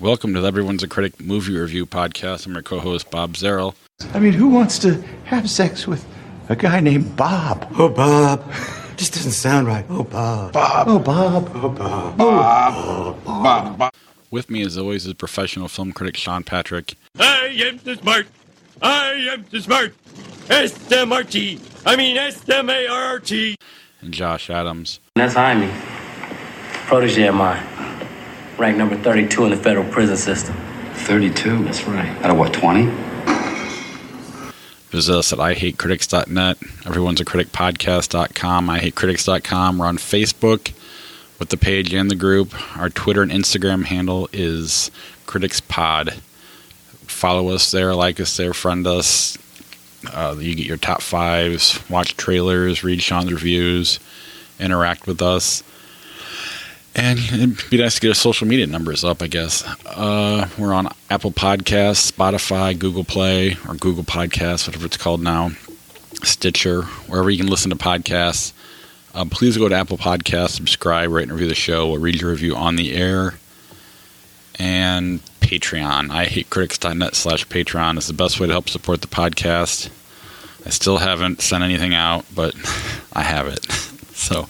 Welcome to the Everyone's a Critic movie review podcast. I'm your co-host, Bob Zerl. I mean, who wants to have sex with a guy named Bob? Oh, Bob. Just doesn't sound right. Oh, Bob. Bob. Oh, Bob. Oh, Bob. Bob. Bob. Bob. With me, as always, is professional film critic Sean Patrick. I am the smart. I am the smart. S-M-R-T. I mean S-M-A-R-T. And Josh Adams. That's Jaime. Protege of mine. Ranked number 32 in the federal prison system. 32? That's right. Out of what, 20? Visit us at IHateCritics.net, Everyone's a Critic Podcast.com, IHateCritics.com. We're on Facebook with the page and the group. Our Twitter and Instagram handle is CriticsPod. Follow us there, like us there, friend us. You get your top fives, watch trailers, read Sean's reviews, interact with us. And it'd be nice to get our social media numbers up, I guess. We're on Apple Podcasts, Spotify, Google Play, or Google Podcasts, whatever it's called now, Stitcher, wherever you can listen to podcasts. Please go to Apple Podcasts, subscribe, rate and review the show. We'll read your review on the air. And Patreon, IHateCritics.net/Patreon is the best way to help support the podcast. I still haven't sent anything out, but I have it. So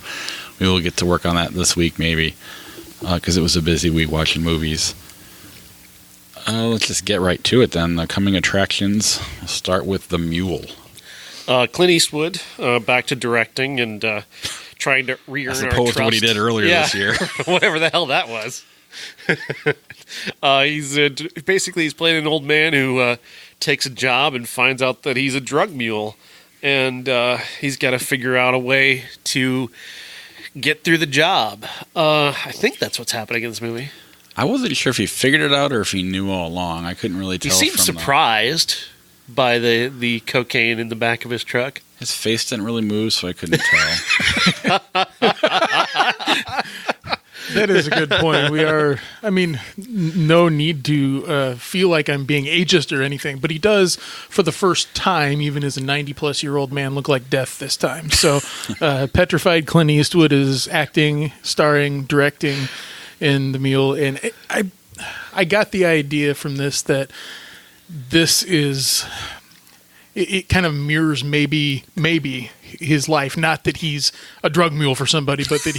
we will get to work on that this week, maybe, because it was a busy week watching movies. Let's just get right to it, then. The coming attractions. We'll start with The Mule. Clint Eastwood, back to directing and trying to re-earn our trust. As opposed to what he did earlier this year. Whatever the hell that was. He's playing an old man who takes a job and finds out that he's a drug mule. And he's got to figure out a way to get through the job. I think that's what's happening in this movie. I wasn't sure if he figured it out or if he knew all along. I couldn't really tell. He seemed surprised by the cocaine in the back of his truck. His face didn't really move, so I couldn't tell. That is a good point. No need to feel like I'm being ageist or anything, but he does, for the first time, even as a 90-plus-year-old man, look like death this time. So petrified Clint Eastwood is acting, starring, directing in The Mule, and I got the idea from this that this is... It kind of mirrors maybe his life. Not that he's a drug mule for somebody, but that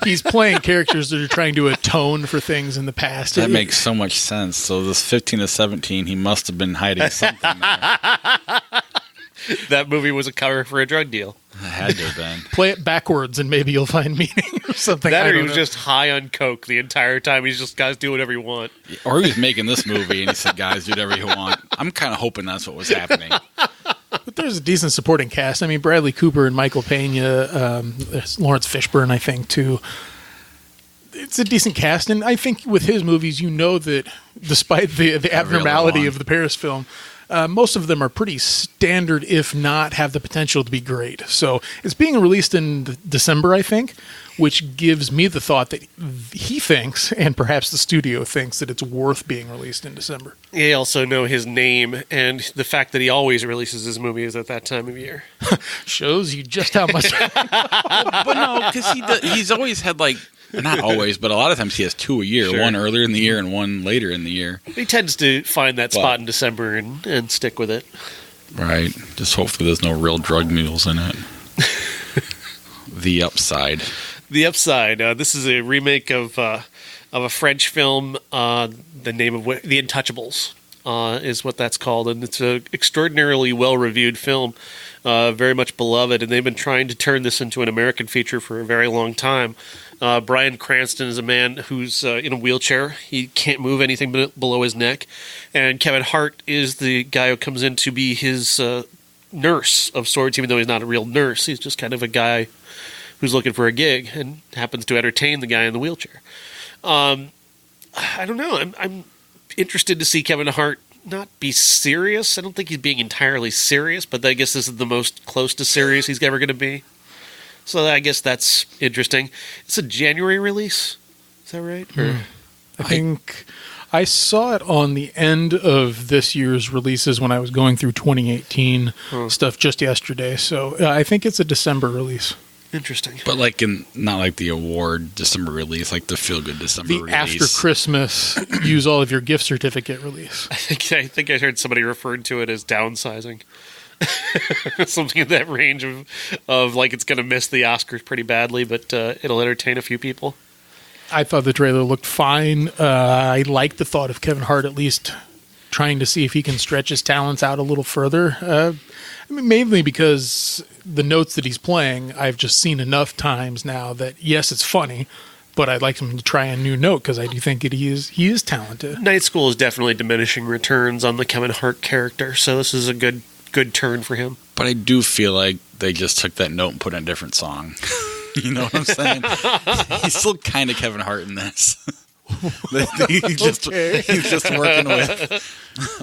he's playing characters that are trying to atone for things in the past. That makes so much sense. So this 15 to 17, he must have been hiding something there. That movie was a cover for a drug deal. It had to have been. Play it backwards and maybe you'll find meaning or something. That or he was just high on coke the entire time. He's just, guys, do whatever you want. Or he was making this movie and he said, guys, do whatever you want. I'm kind of hoping that's what was happening. But there's a decent supporting cast. I mean, Bradley Cooper and Michael Pena, Lawrence Fishburne, I think, too. It's a decent cast. And I think with his movies, you know that despite the abnormality of the Paris film, most of them are pretty standard, if not have the potential to be great. So it's being released in December, I think, which gives me the thought that he thinks, and perhaps the studio thinks, that it's worth being released in December. They also know his name, and the fact that he always releases his movies at that time of year. Shows you just how much... But no, because he's always had, not always, but a lot of times he has two a year. Sure. One earlier in the year and one later in the year. He tends to find that spot in December and stick with it. Right. Just hopefully there's no real drug mules in it. The Upside. The Upside. This is a remake of a French film. The name of The Untouchables is what that's called. And it's an extraordinarily well-reviewed film. Very much beloved. And they've been trying to turn this into an American feature for a very long time. Bryan Cranston is a man who's in a wheelchair. He can't move anything below his neck. And Kevin Hart is the guy who comes in to be his nurse of sorts, even though he's not a real nurse. He's just kind of a guy who's looking for a gig and happens to entertain the guy in the wheelchair. I don't know. I'm interested to see Kevin Hart not be serious. I don't think he's being entirely serious, but I guess this is the most close to serious he's ever going to be. So I guess that's interesting. It's a January release. Is that right? I think I saw it on the end of this year's releases when I was going through 2018 stuff just yesterday. So I think it's a December release. Interesting. But like not like the award December release, like the feel good December The release. after Christmas, use all of your gift certificate release. I think I heard somebody referred to it as downsizing. Something in that range of like it's going to miss the Oscars pretty badly, but it'll entertain a few people. I thought the trailer looked fine. I like the thought of Kevin Hart at least trying to see if he can stretch his talents out a little further. I mean, mainly because the notes that he's playing, I've just seen enough times now that, yes, it's funny, but I'd like him to try a new note because I do think he is talented. Night School is definitely diminishing returns on the Kevin Hart character, so this is a good turn for him. But I do feel like they just took that note and put in a different song. You know what I'm saying? He's still kind of Kevin Hart in this. he's just working with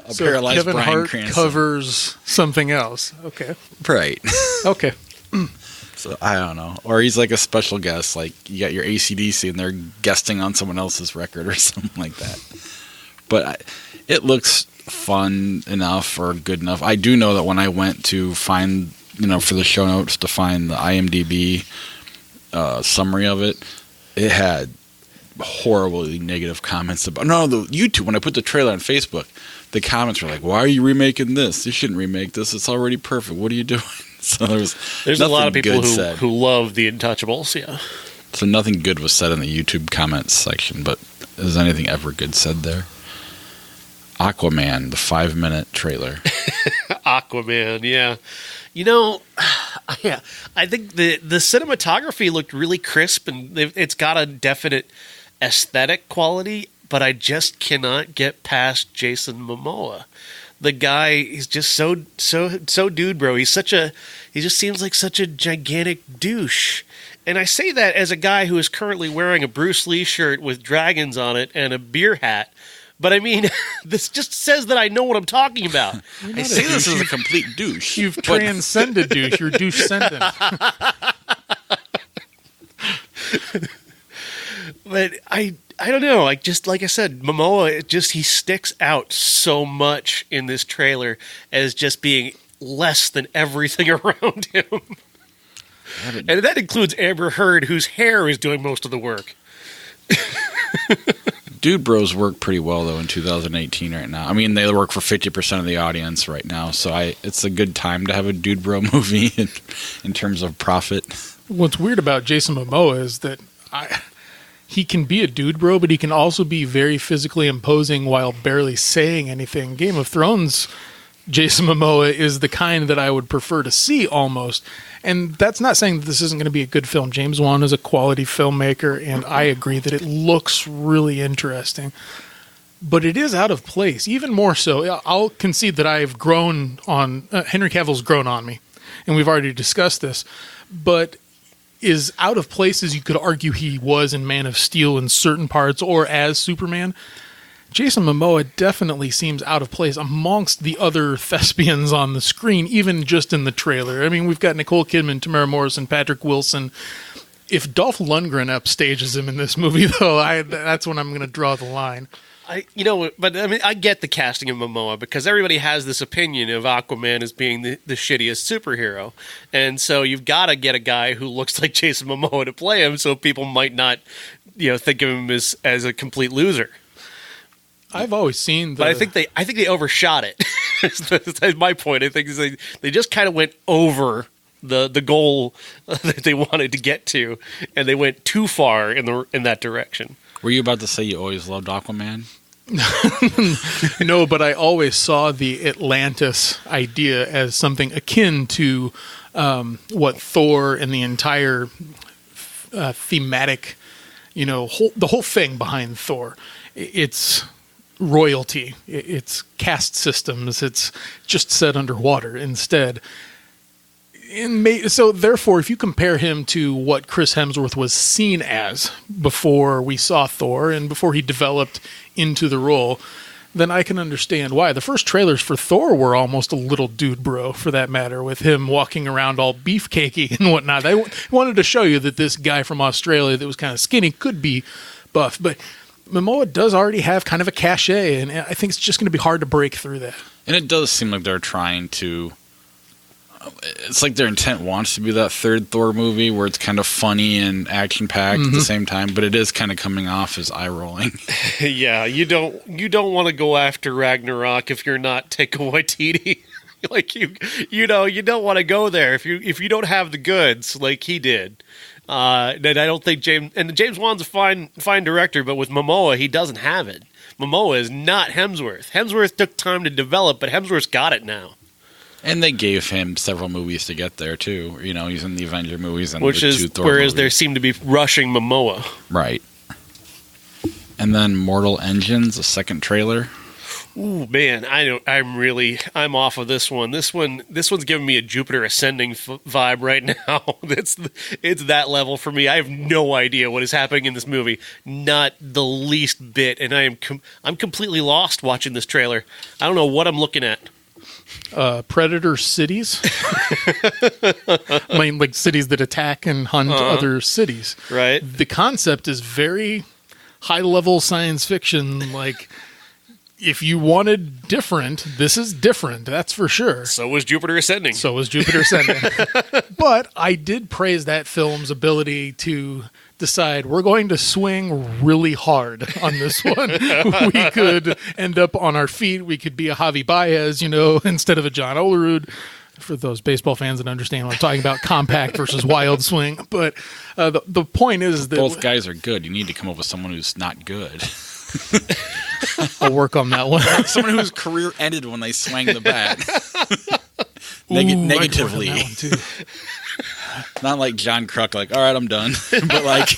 a paralyzed Kevin Bryan Hart Cranston. covers something else. Okay. Right. Okay. So I don't know. Or he's like a special guest, like you got your AC/DC and they're guesting on someone else's record or something like that. But it looks fun enough or good enough. I do know that when I went to find, for the show notes to find the IMDb summary of it, it had horribly negative comments about the YouTube. When I put the trailer on Facebook, the comments were like, why are you remaking this? You shouldn't remake this. It's already perfect. What are you doing? So there's a lot of people who love the Untouchables. Yeah. So nothing good was said in the YouTube comments section, but is anything ever good said there? Aquaman, the 5-minute trailer. Aquaman, yeah. Yeah, I think the cinematography looked really crisp, and it's got a definite aesthetic quality, but I just cannot get past Jason Momoa. The guy is just so dude bro. He just seems like such a gigantic douche. And I say that as a guy who is currently wearing a Bruce Lee shirt with dragons on it and a beer hat. But I mean, this just says that I know what I'm talking about. I say this as a complete douche. You've transcended douche. You're douche-cendent. But I don't know. Like I said, Momoa, he sticks out so much in this trailer as just being less than everything around him. And that includes Amber Heard, whose hair is doing most of the work. Dude Bros work pretty well, though, in 2018 right now. I mean, they work for 50% of the audience right now, so it's a good time to have a Dude Bro movie in terms of profit. What's weird about Jason Momoa is that he can be a dude bro, but he can also be very physically imposing while barely saying anything. Game of Thrones, Jason Momoa is the kind that I would prefer to see almost. And that's not saying that this isn't going to be a good film. James Wan is a quality filmmaker, and I agree that it looks really interesting. But it is out of place, even more so. I'll concede that I've grown on... Henry Cavill's grown on me, and we've already discussed this. But is out of place as you could argue he was in Man of Steel in certain parts or as Superman. Jason Momoa definitely seems out of place amongst the other thespians on the screen, even just in the trailer. I mean, we've got Nicole Kidman, Tamara Morrison, Patrick Wilson. If Dolph Lundgren upstages him in this movie, though, that's when I'm going to draw the line. I get the casting of Momoa because everybody has this opinion of Aquaman as being the shittiest superhero. And so you've got to get a guy who looks like Jason Momoa to play him so people might not, think of him as a complete loser. I've always seen But I think they overshot it. That's my point. I think they just kind of went over the goal that they wanted to get to, and they went too far in that direction. Were you about to say you always loved Aquaman? No, but I always saw the Atlantis idea as something akin to what Thor and the entire thematic, the whole thing behind Thor. It's royalty, it's caste systems, it's just set underwater instead. So therefore, if you compare him to what Chris Hemsworth was seen as before we saw Thor and before he developed into the role, then I can understand why. The first trailers for Thor were almost a little dude bro, for that matter, with him walking around all beefcakey and whatnot. They wanted to show you that this guy from Australia that was kind of skinny could be buff, but Momoa does already have kind of a cachet, and I think it's just going to be hard to break through that. And it does seem like they're trying to it's like their intent wants to be that third Thor movie where it's kind of funny and action packed at the same time, but it is kind of coming off as eye rolling. Yeah, you don't want to go after Ragnarok if you're not Taika Waititi. Like you don't want to go there if you don't have the goods like he did. And I don't think James Wan's a fine director, but with Momoa he doesn't have it. Momoa is not Hemsworth. Hemsworth took time to develop, but Hemsworth's got it now. And they gave him several movies to get there too. You know, he's in the Avenger movies and which the is two Thor whereas movies. they seem to be rushing Momoa. Right. And then Mortal Engines, a second trailer. Ooh, man, I'm off of this one. This one's giving me a Jupiter Ascending vibe right now. It's that level for me. I have no idea what is happening in this movie, not the least bit, and I'm completely lost watching this trailer. I don't know what I'm looking at. Predator cities. I mean, like cities that attack and hunt other cities. Right. The concept is very high-level science fiction. Like, if you wanted different, this is different. That's for sure. So was Jupiter Ascending. But I did praise that film's ability to decide we're going to swing really hard on this one. We could end up on our feet. We could be a Javi Baez, instead of a John Olerud. For those baseball fans that understand what I'm talking about, compact versus wild swing. But the point is that both guys are good. You need to come up with someone who's not good. I'll work on that one. Someone whose career ended when they swang the bat. I could work Negatively. on that one too. Not like John Kruk, like, all right, I'm done. But like...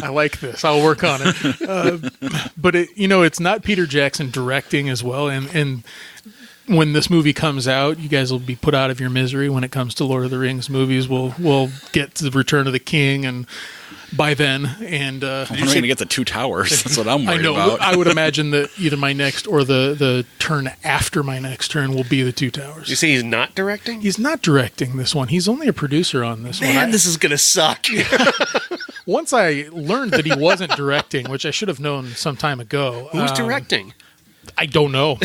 I like this. I'll work on it. But it's not Peter Jackson directing as well. And when this movie comes out, you guys will be put out of your misery when it comes to Lord of the Rings movies. We'll get to the Return of the King, and by then, and when are we going to get the Two Towers? That's what I'm worried about. I would imagine that either my next or the turn after my next turn will be the Two Towers. You say he's not directing? He's not directing this one. He's only a producer on this one. Man, this is going to suck. Once I learned that he wasn't directing, which I should have known some time ago. Who's directing? I don't know.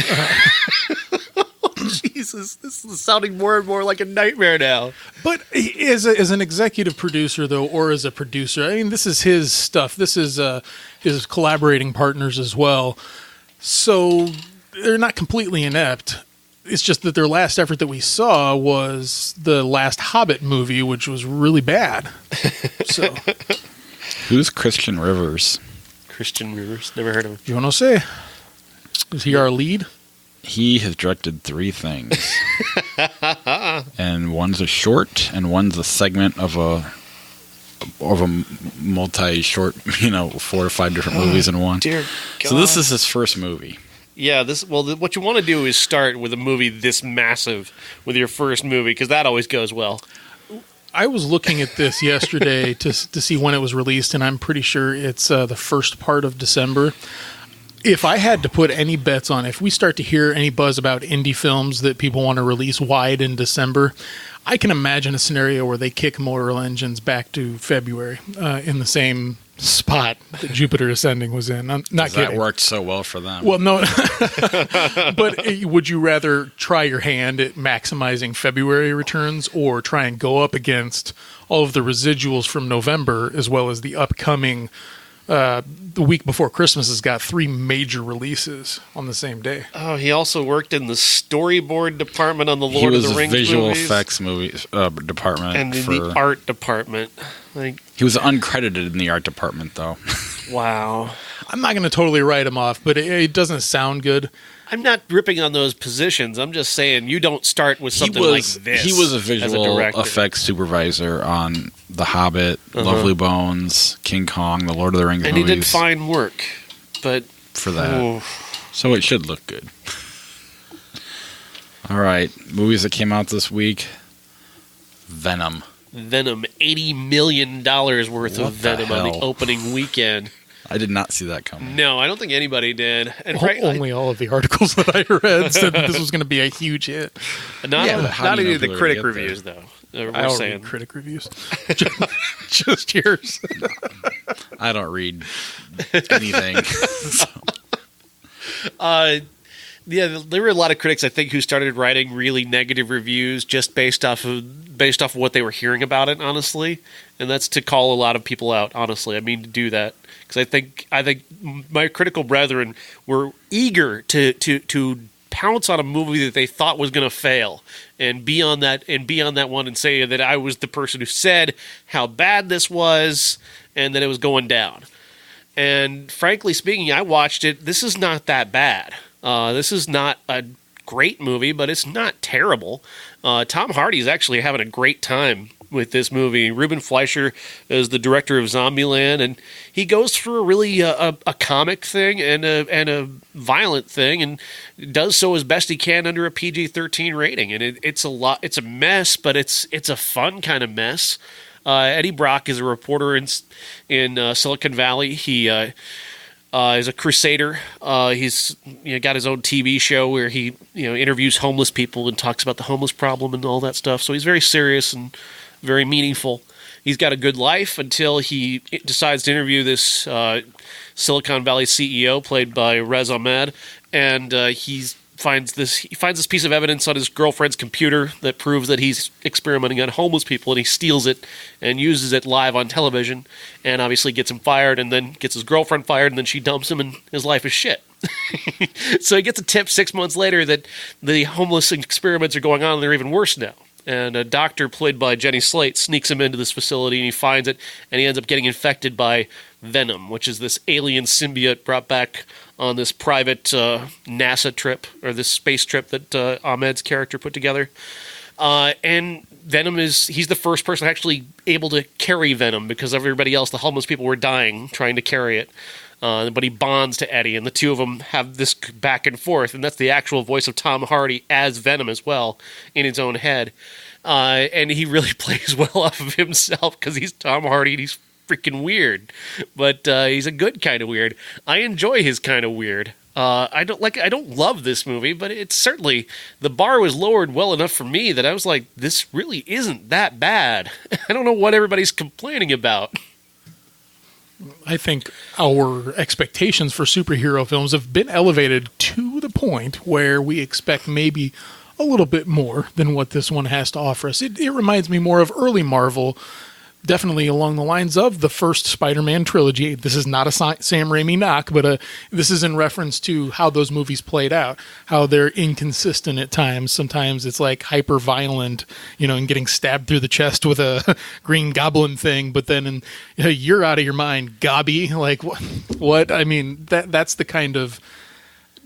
Jesus, this is sounding more and more like a nightmare now. But as an executive producer, though, or as a producer, I mean, this is his stuff. This is his collaborating partners as well. So they're not completely inept. It's just that their last effort that we saw was the last Hobbit movie, which was really bad. So, who's Christian Rivers? Christian Rivers? Never heard of him. You want to say? Is he our lead? He has directed 3 things. And one's a short, and one's a segment of a multi-short, 4 or 5 different movies in one. Dear God. So this is his first movie. Yeah, what you want to do is start with a movie this massive with your first movie, because that always goes well. I was looking at this yesterday to see when it was released, and I'm pretty sure it's the first part of December. If I had to put any bets on, if we start to hear any buzz about indie films that people want to release wide in December, I can imagine a scenario where they kick Mortal Engines back to February in the same spot that Jupiter Ascending was in. I'm not kidding. That worked so well for them. Well, no. But would you rather try your hand at maximizing February returns or try and go up against all of the residuals from November as well as the upcoming the week before Christmas has got 3 major releases on the same day. Oh, he also worked in the storyboard department on the Lord of the Rings movies. He was visual effects department. And in the art department. He was uncredited in the art department, though. Wow. I'm not going to totally write him off, but it doesn't sound good. I'm not ripping on those positions. I'm just saying you don't start with something like this. He was a visual effects supervisor on The Hobbit, Lovely Bones, King Kong, the Lord of the Rings movies. And he did fine work, but for that. So it should look good. All right, movies that came out this week. Venom, $80 million worth of Venom on the opening weekend. I did not see that coming. No, I don't think anybody did. And only all of the articles that I read said that this was going to be a huge hit. Not any of the critic reviews, though. I don't read critic reviews. Just yours. I don't read anything. So. Yeah, there were a lot of critics, I think, who started writing really negative reviews just based off of what they were hearing about it, honestly. And that's to call a lot of people out, honestly. I mean to do that because I think my critical brethren were eager to pounce on a movie that they thought was going to fail and be on that one and say that I was the person who said how bad this was and that it was going down. And frankly speaking, I watched it. This is not that bad. This is not a great movie, but it's not terrible. Tom Hardy is actually having a great time with this movie. Ruben Fleischer is the director of Zombieland, and he goes through a really a comic thing and a violent thing, and does so as best he can under a PG-13 rating. And it's a lot. It's a mess, but it's a fun kind of mess. Eddie Brock is a reporter in Silicon Valley. He is a crusader. He's got his own TV show where he interviews homeless people and talks about the homeless problem and all that stuff. So he's very serious and very meaningful. He's got a good life until he decides to interview this Silicon Valley CEO played by Rez Ahmed, and he finds this piece of evidence on his girlfriend's computer that proves that he's experimenting on homeless people, and he steals it and uses it live on television, and obviously gets him fired, and then gets his girlfriend fired, and then she dumps him, and his life is shit. So he gets a tip 6 months later that the homeless experiments are going on, and they're even worse now. And a doctor played by Jenny Slate sneaks him into this facility, and he finds it, and he ends up getting infected by Venom, which is this alien symbiote brought back on this private NASA trip, or this space trip that Ahmed's character put together. And Venom he's the first person actually able to carry Venom, because everybody else, the homeless people, were dying trying to carry it. But he bonds to Eddie, and the two of them have this back and forth, and that's the actual voice of Tom Hardy as Venom as well, in his own head. And he really plays well off of himself, because he's Tom Hardy, and he's freaking weird. But he's a good kind of weird. I enjoy his kind of weird. I don't love this movie, but it's certainly, the bar was lowered well enough for me that I was like, this really isn't that bad. I don't know what everybody's complaining about. I think our expectations for superhero films have been elevated to the point where we expect maybe a little bit more than what this one has to offer us. It reminds me more of early Marvel, definitely along the lines of the first Spider-Man trilogy. This is not a Sam Raimi knock, but this is in reference to how those movies played out, how they're inconsistent at times. Sometimes it's like hyper-violent, and getting stabbed through the chest with a green goblin thing, but then you're out of your mind, Gobby. Like, what? I mean, that's the kind of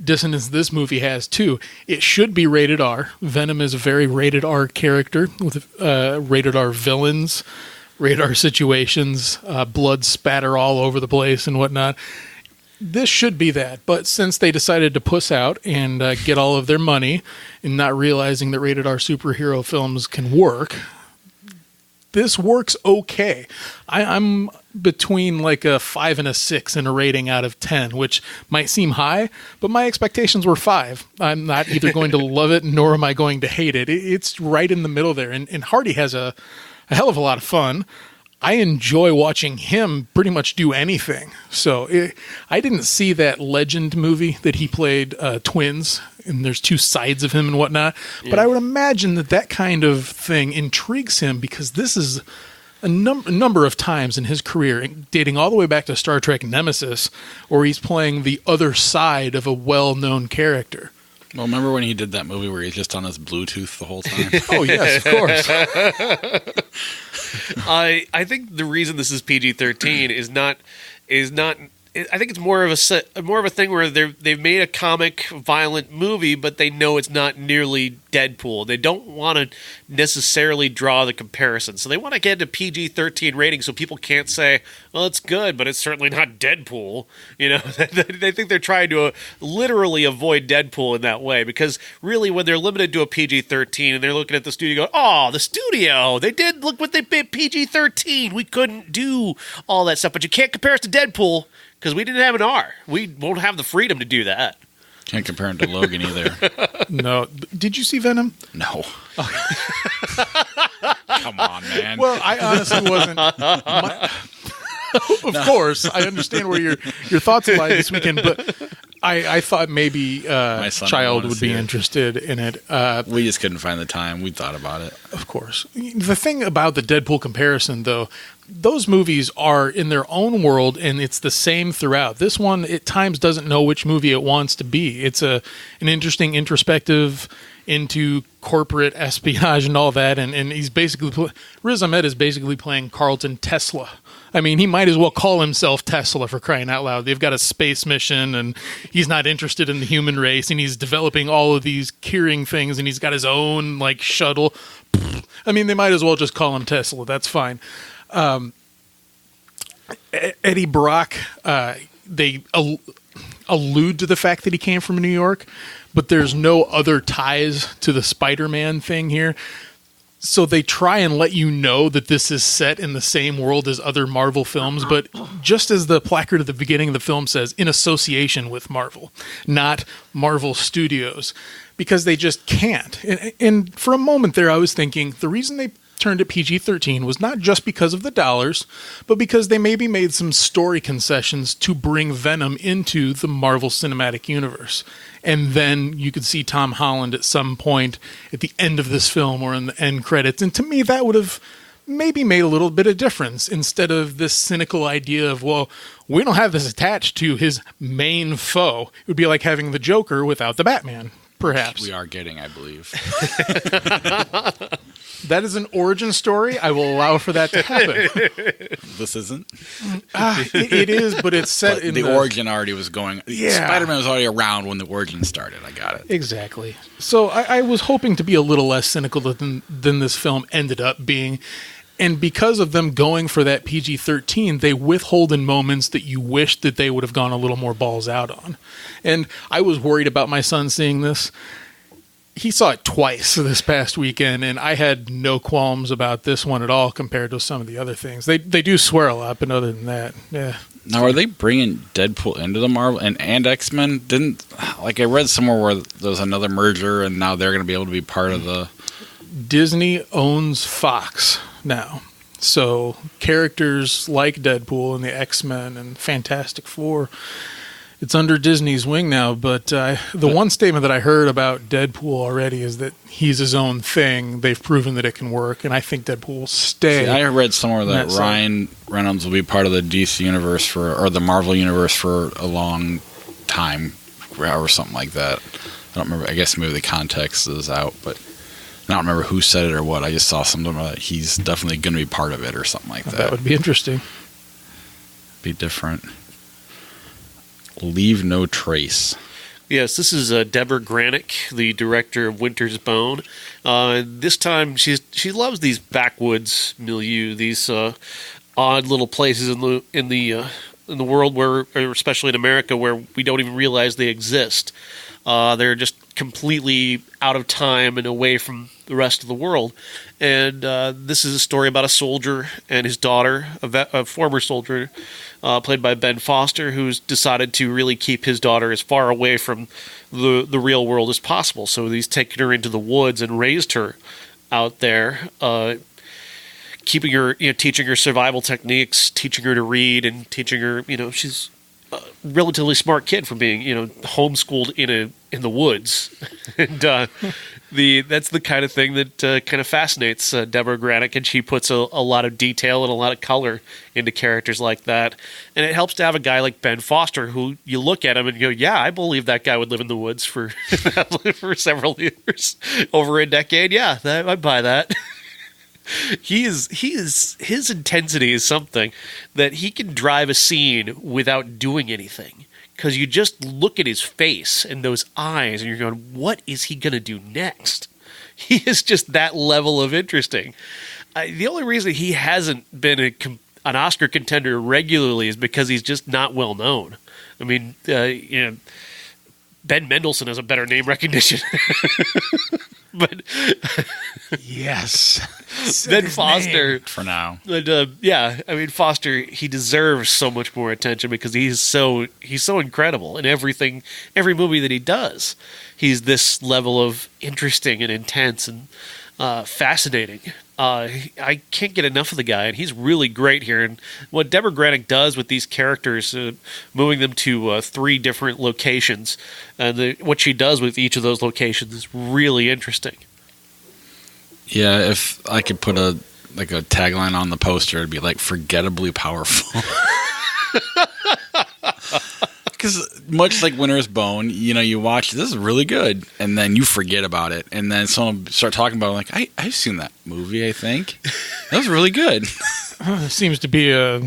dissonance this movie has, too. It should be rated R. Venom is a very rated R character with rated R villains, radar situations, blood spatter all over the place and whatnot. This should be that, but since they decided to puss out and get all of their money and not realizing that rated R superhero films can work, this works okay. I'm between like a 5 and a 6 in a rating out of 10, which might seem high, but my expectations were 5. I'm not either going to love it nor am I going to hate it. It's right in the middle there, and Hardy has a hell of a lot of fun. I enjoy watching him pretty much do anything. So I didn't see that Legend movie that he played twins, and there's two sides of him and whatnot. Yeah. But I would imagine that kind of thing intrigues him, because this is a number of times in his career, dating all the way back to Star Trek Nemesis, where he's playing the other side of a well-known character. Well, remember when he did that movie where he's just on his Bluetooth the whole time? Oh, yes, of course. I think the reason this is PG-13 is not. I think it's more of a thing where they've made a comic, violent movie, but they know it's not nearly Deadpool. They don't want to necessarily draw the comparison, so they want to get a PG-13 rating so people can't say, "Well, it's good, but it's certainly not Deadpool." They think they're trying to literally avoid Deadpool in that way, because really, when they're limited to a PG-13 and they're looking at the studio, going, "Oh, the studio! They did look what they did PG-13. We couldn't do all that stuff, but you can't compare us to Deadpool." Because we didn't have an R. We won't have the freedom to do that. Can't compare him to Logan either. No. Did you see Venom? No. Come on, man. Well, I honestly wasn't. Of course, I understand where your thoughts lie this weekend, but I thought maybe My son Child would would be see it. interested in it. We just couldn't find the time. We thought about it. Of course. The thing about the Deadpool comparison, though, those movies are in their own world, and it's the same throughout. This one, at times, doesn't know which movie it wants to be. It's an interesting introspective into corporate espionage and all that, and he's basically Riz Ahmed is basically playing Carlton Tesla. I mean, he might as well call himself Tesla, for crying out loud. They've got a space mission, and he's not interested in the human race, and he's developing all of these curing things, and he's got his own like shuttle. I mean, they might as well just call him Tesla. That's fine. Eddie Brock, they allude to the fact that he came from New York, but there's no other ties to the Spider-Man thing here. So they try and let you know that this is set in the same world as other Marvel films, but just as the placard at the beginning of the film says, in association with Marvel, not Marvel Studios, because they just can't. And for a moment there, I was thinking the reason they turned it PG-13 was not just because of the dollars, but because they maybe made some story concessions to bring Venom into the Marvel Cinematic Universe. And then you could see Tom Holland at some point at the end of this film or in the end credits. And to me, that would have maybe made a little bit of difference instead of this cynical idea of, well, we don't have this attached to his main foe. It would be like having the Joker without the Batman, perhaps. We are getting, I believe. That is an origin story. I will allow for that to happen. This isn't. It is, but it's set But in the origin already was going. Yeah. Spider-Man was already around when the origin started. I got it. Exactly. So I was hoping to be a little less cynical than this film ended up being. And because of them going for that PG-13, they withhold in moments that you wish that they would have gone a little more balls out on. And I was worried about my son seeing this. He saw it twice this past weekend, and I had no qualms about this one at all compared to some of the other things. They do swear a lot, but other than that, yeah. Now, are they bringing Deadpool into the Marvel and X-Men? I read somewhere where there was another merger, and now they're going to be able to be part of the... Disney owns Fox now. So characters like Deadpool and the X-Men and Fantastic Four, it's under Disney's wing now. But the one statement that I heard about Deadpool already is that he's his own thing. They've proven that it can work, and I think Deadpool will stay. See, I read somewhere that Ryan Reynolds will be part of the DC universe or the Marvel universe for a long time, or something like that. I don't remember. I guess maybe the context is out, but I don't remember who said it or what. I just saw something about it. He's definitely going to be part of it or something like that. That would be interesting. Be different. Leave No Trace. Yes, this is Deborah Granick, the director of Winter's Bone. This time, she loves these backwoods milieu, these odd little places in the world where, or especially in America, where we don't even realize they exist. They're just completely out of time and away from the rest of the world. And this is a story about a soldier and his daughter, a former soldier, played by Ben Foster, who's decided to really keep his daughter as far away from the real world as possible. So he's taken her into the woods and raised her out there, keeping her, teaching her survival techniques, teaching her to read, and teaching her, she's a relatively smart kid from being, homeschooled in the woods. And that's the kind of thing that kind of fascinates Deborah Granick, and she puts a lot of detail and a lot of color into characters like that. And it helps to have a guy like Ben Foster, who you look at him and go, yeah, I believe that guy would live in the woods for for several years, over a decade. Yeah, I'd buy that. His intensity is something that he can drive a scene without doing anything, because you just look at his face and those eyes and you're going, what is he going to do next? He is just that level of interesting. The only reason he hasn't been an Oscar contender regularly is because he's just not well known. I mean, Ben Mendelsohn has a better name recognition. But yes, Ben Foster for now. But Foster, he deserves so much more attention because he's so incredible in every movie that he does. He's this level of interesting and intense and fascinating. I can't get enough of the guy, and he's really great here. And what Deborah Granick does with these characters, moving them to 3 different locations, and what she does with each of those locations is really interesting. Yeah, if I could put a tagline on the poster, it'd be like "forgettably powerful." Because much like Winter's Bone, you watch, this is really good, and then you forget about it, and then someone start talking about it, like, I've seen that movie, I think. That was really good. Seems to be a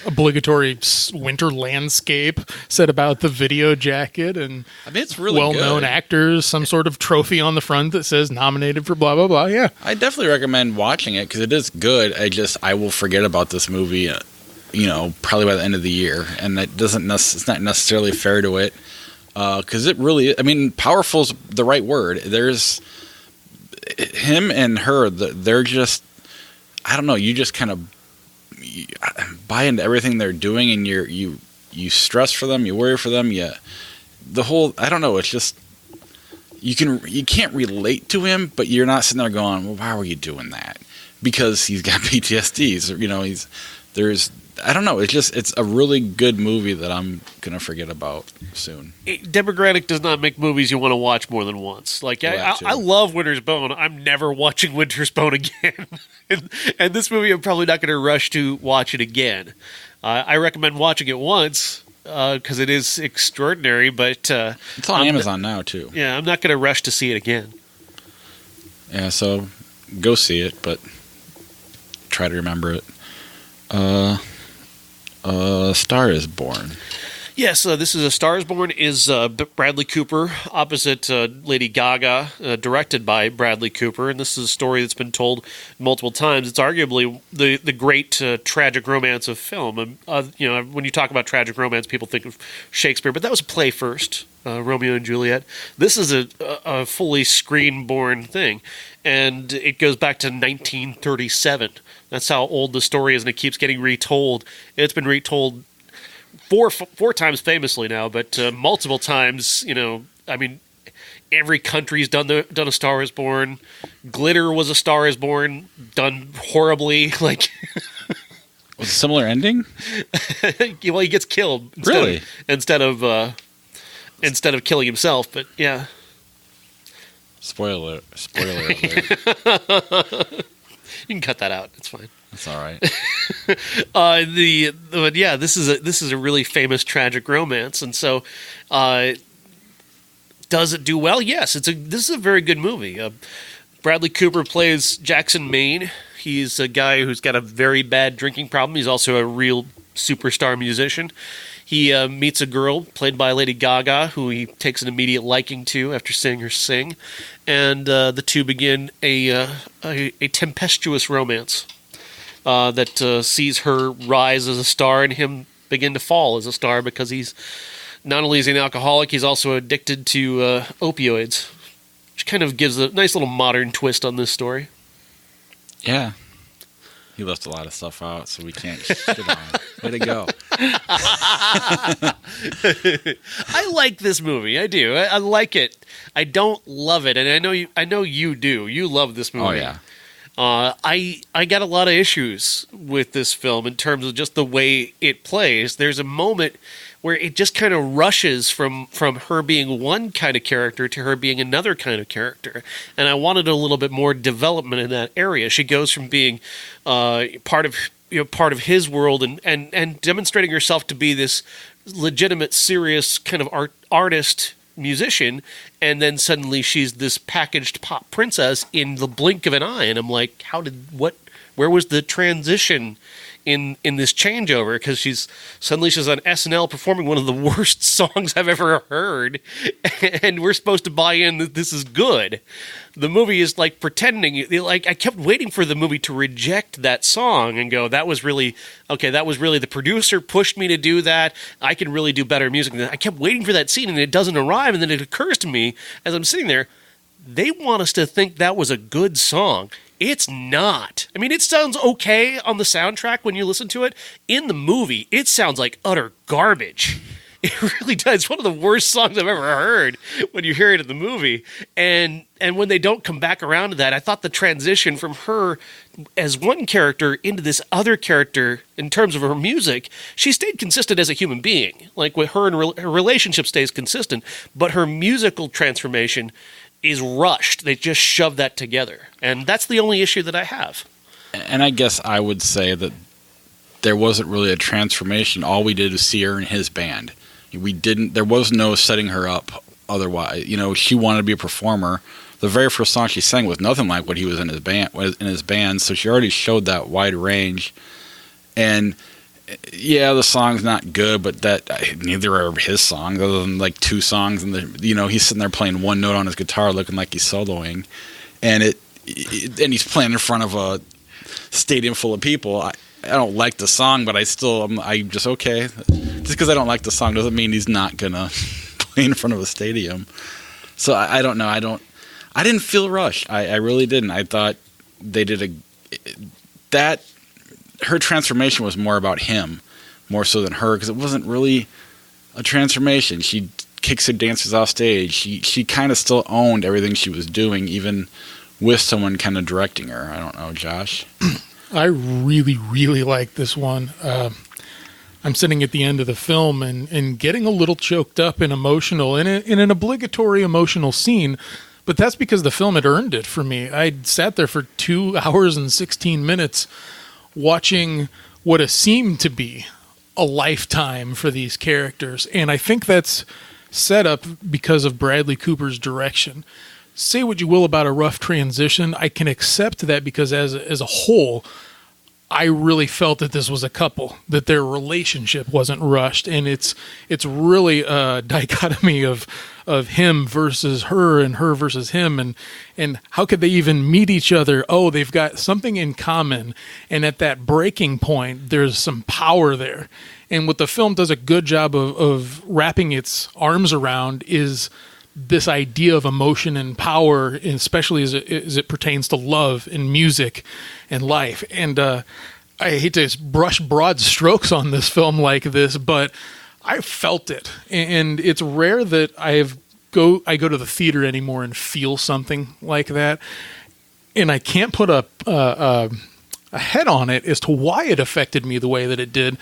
obligatory winter landscape said about the video jacket, and it's really well-known good. actors, some sort of trophy on the front that says nominated for blah, blah, blah. Yeah. I definitely recommend watching it because it is good. I will forget about this movie probably by the end of the year, and it's not necessarily fair to it, because it really, powerful's the right word. There's him and her, they're just, I don't know, you just kind of buy into everything they're doing, and you stress for them, you worry for them, the whole, I don't know, it's just, you can't relate to him, but you're not sitting there going, well, why were you doing that? Because he's got PTSD, there's, I don't know. It's a really good movie that I'm gonna forget about soon. Deborah Granick does not make movies you want to watch more than once. Like I love Winter's Bone. I'm never watching Winter's Bone again. and this movie, I'm probably not going to rush to watch it again. I recommend watching it once because it is extraordinary. But it's on Amazon now too. Yeah, I'm not going to rush to see it again. Yeah, so go see it, but try to remember it. Star is Born. Yes, this is A Star is Born is Bradley Cooper opposite Lady Gaga, directed by Bradley Cooper, and this is a story that's been told multiple times. It's arguably the great tragic romance of film. When you talk about tragic romance, people think of Shakespeare, but that was a play first, Romeo and Juliet. This is a fully screen-born thing, and it goes back to 1937. That's how old the story is, and it keeps getting retold. It's been retold four times famously now, but multiple times. Every country's done a Star is Born. Glitter was a Star is Born, done horribly. Like, was a similar ending? Well, he gets killed. Instead of killing himself, but yeah. Spoiler alert. You can cut that out. It's fine. That's all right. This is a really famous tragic romance, and so does it do well? Yes, this is a very good movie. Bradley Cooper plays Jackson Maine. He's a guy who's got a very bad drinking problem. He's also a real superstar musician. He meets a girl played by Lady Gaga, who he takes an immediate liking to after seeing her sing, and the two begin a tempestuous romance that sees her rise as a star and him begin to fall as a star, because he's not only is he an alcoholic, he's also addicted to opioids, which kind of gives a nice little modern twist on this story. Yeah. He left a lot of stuff out, so we can't shit on it. Way to go. I like this movie. I do. I like it. I don't love it, and I know you do. You love this movie. Oh, yeah. I got a lot of issues with this film in terms of just the way it plays. There's a moment where it just kind of rushes from her being one kind of character to her being another kind of character. And I wanted a little bit more development in that area. She goes from being part of his world and demonstrating herself to be this legitimate, serious kind of artist musician, and then suddenly she's this packaged pop princess in the blink of an eye. And I'm like, where was the transition in this changeover? Because she's on SNL performing one of the worst songs I've ever heard, and we're supposed to buy in that this is good. The movie is like pretending, like, I kept waiting for the movie to reject that song and go, that was really the producer pushed me to do that. I can really do better music than that. I kept waiting for that scene, and it doesn't arrive, and then it occurs to me as I'm sitting there, they want us to think that was a good song. It's not. I mean, it sounds okay on the soundtrack when you listen to it. In the movie, it sounds like utter garbage. It really does. It's one of the worst songs I've ever heard when you hear it in the movie. And when they don't come back around to that, I thought the transition from her as one character into this other character in terms of her music, she stayed consistent as a human being. Like with her and her relationship stays consistent, but her musical transformation is rushed. They just shove that together. And that's the only issue that I have. And I guess I would say that there wasn't really a transformation. All we did was see her in his band. There was no setting her up otherwise. She wanted to be a performer. The very first song she sang was nothing like what he was in his band, so she already showed that wide range. And yeah, the song's not good, but neither are his songs, other than like two songs, and he's sitting there playing one note on his guitar, looking like he's soloing, and he's playing in front of a stadium full of people. I don't like the song, but I'm just okay. Just because I don't like the song doesn't mean he's not gonna play in front of a stadium. So I don't know. I didn't feel rushed. I really didn't. I thought they did her transformation was more about him, more so than her, because it wasn't really a transformation. She kicks her dancers off stage. She kind of still owned everything she was doing, even with someone kind of directing her. I don't know, Josh. I really, really like this one. I'm sitting at the end of the film and getting a little choked up and emotional in an obligatory emotional scene, but that's because the film had earned it for me. I sat there for 2 hours and 16 minutes watching what seemed to be a lifetime for these characters, and I think that's set up because of Bradley Cooper's direction. Say what you will about a rough transition, I can accept that because as a whole, I really felt that this was a couple, that their relationship wasn't rushed, and it's really a dichotomy of him versus her and her versus him, and how could they even meet each other? Oh, they've got something in common, and at that breaking point, there's some power there. And what the film does a good job of wrapping its arms around is this idea of emotion and power, especially as it pertains to love and music and life. And I hate to brush broad strokes on this film like this, but I felt it. And it's rare that I go to the theater anymore and feel something like that. And I can't put a head on it as to why it affected me the way that it did,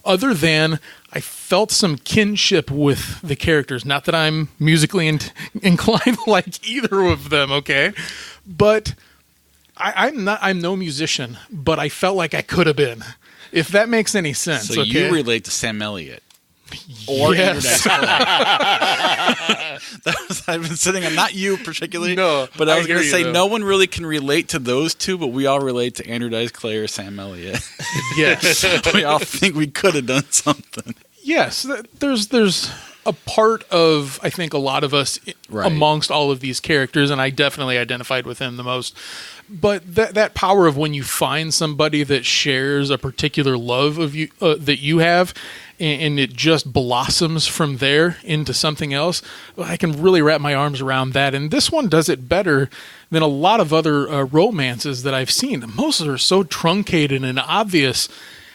other than I felt some kinship with the characters. Not that I'm musically inclined like either of them, okay? But I'm no musician, but I felt like I could have been, if that makes any sense. So okay? You relate to Sam Elliott. Or yes. I've been sitting on, not you particularly, no, but I was going to say though. No one really can relate to those two, but we all relate to Andrew Dice Clay or Sam Elliott. Yes. We all think we could have done something. Yes, there's a part of, I think, a lot of us amongst all of these characters, and I definitely identified with him the most. But that power of when you find somebody that shares a particular love of you that you have, and it just blossoms from there into something else, I can really wrap my arms around that. And this one does it better than a lot of other romances that I've seen. Most are so truncated and obvious.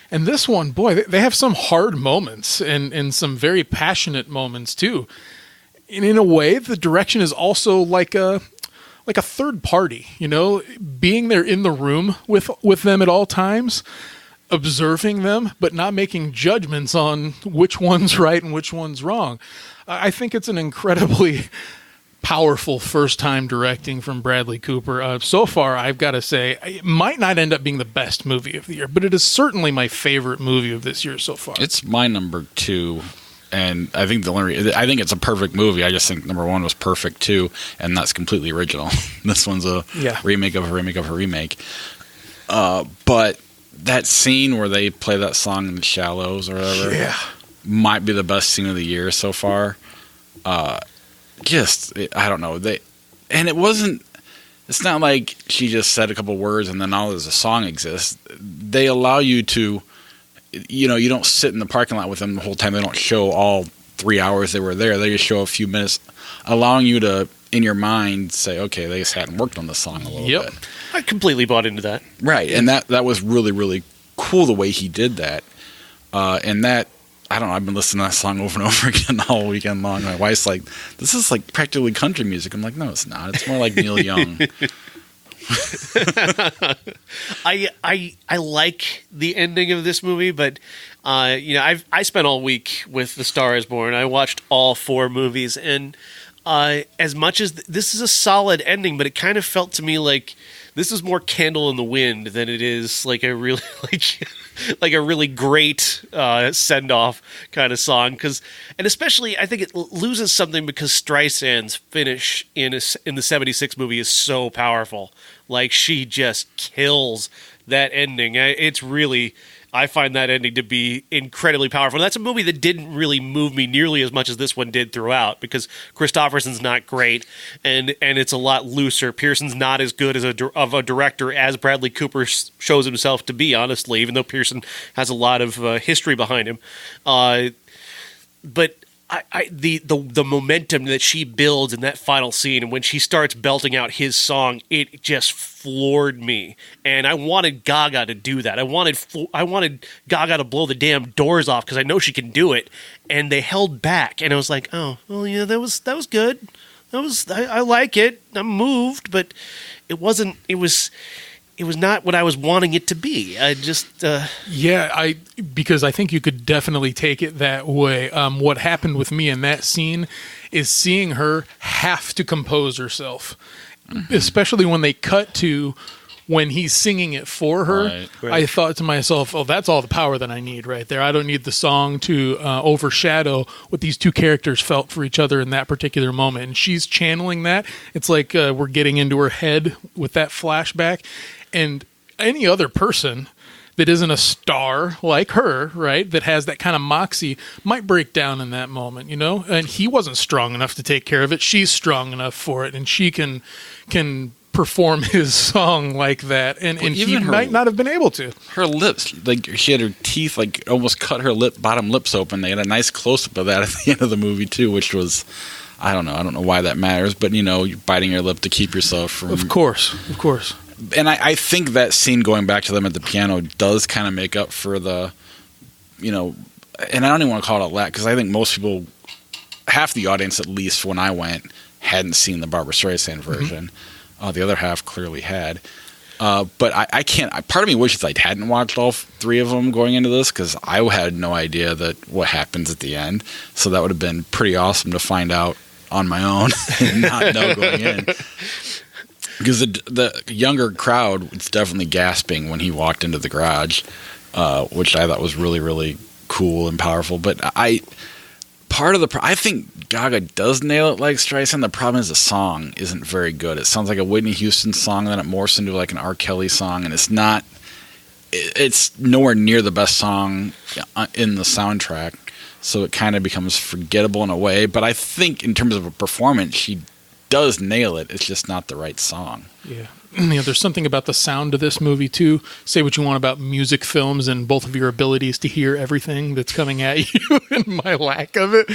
And this one, boy, they have some hard moments and some very passionate moments too. And in a way, the direction is also like a third party, being there in the room with them at all times, observing them, but not making judgments on which one's right and which one's wrong. I think it's an incredibly powerful first-time directing from Bradley Cooper. So far, I've got to say, it might not end up being the best movie of the year, but it is certainly my favorite movie of this year so far. It's my number 2, and I think I think it's a perfect movie. I just think number 1 was perfect too, and that's completely original. This one's a remake of a remake of a remake. But that scene where they play that song in the shallows or whatever might be the best scene of the year so far. I don't know. It's not like she just said a couple words and then all there's a song exists. They allow you to, you don't sit in the parking lot with them the whole time. They don't show all 3 hours they were there. They just show a few minutes, allowing you to, in your mind, say, okay, they just hadn't worked on the song a little bit. I completely bought into that. Right, and that was really, really cool the way he did that. And that, I don't know. I've been listening to that song over and over again all weekend long. My wife's like, "This is like practically country music." I'm like, "No, it's not. It's more like Neil Young." I like the ending of this movie, but I spent all week with The Star Is Born. I watched all 4 movies, and as much as this is a solid ending, but it kind of felt to me like this is more Candle in the Wind than it is like a really like a really great send off kind of song. And especially I think it loses something because Streisand's finish in the '76 movie is so powerful. Like, she just kills that ending. It's really, I find that ending to be incredibly powerful. And that's a movie that didn't really move me nearly as much as this one did throughout, because Christopherson's not great, and it's a lot looser. Pearson's not as good as of a director as Bradley Cooper shows himself to be, honestly, even though Pearson has a lot of history behind him. But the momentum that she builds in that final scene, and when she starts belting out his song, it just floored me. And I wanted Gaga to do that. I wanted Gaga to blow the damn doors off, because I know she can do it. And they held back, and I was like, oh, well, yeah, that was good. I like it. I'm moved, but it wasn't. It was not what I was wanting it to be. I just because I think you could definitely take it that way. What happened with me in that scene is seeing her have to compose herself, especially when they cut to when he's singing it for her. Right. I thought to myself, oh, that's all the power that I need right there. I don't need the song to overshadow what these two characters felt for each other in that particular moment. And she's channeling that. It's like we're getting into her head with that flashback. And any other person that isn't a star like her, right, that has that kind of moxie, might break down in that moment, you know? And he wasn't strong enough to take care of it. She's strong enough for it, and she can perform his song like that, and he might not have been able to. Her lips, like, she had her teeth, like, almost cut her bottom lips open. They had a nice close-up of that at the end of the movie, too, which was, I don't know why that matters, but, you're biting your lip to keep yourself from... Of course. And I think that scene going back to them at the piano does kind of make up for the, and I don't even want to call it a lack, because I think most people, half the audience at least when I went, hadn't seen the Barbra Streisand version. Mm-hmm. The other half clearly had. But I can't, part of me wishes I hadn't watched all 3 of them going into this, because I had no idea that what happens at the end. So that would have been pretty awesome to find out on my own and not know going in. Because the younger crowd was definitely gasping when he walked into the garage, which I thought was really, really cool and powerful. But I think Gaga does nail it like Streisand. The problem is the song isn't very good. It sounds like a Whitney Houston song, then it morphs into like an R. Kelly song, and it's nowhere near the best song in the soundtrack. So it kind of becomes forgettable in a way. But I think in terms of a performance, she does nail it. It's just not the right song. Yeah. There's something about the sound of this movie too. Say what you want about music films and both of your abilities to hear everything that's coming at you and my lack of it.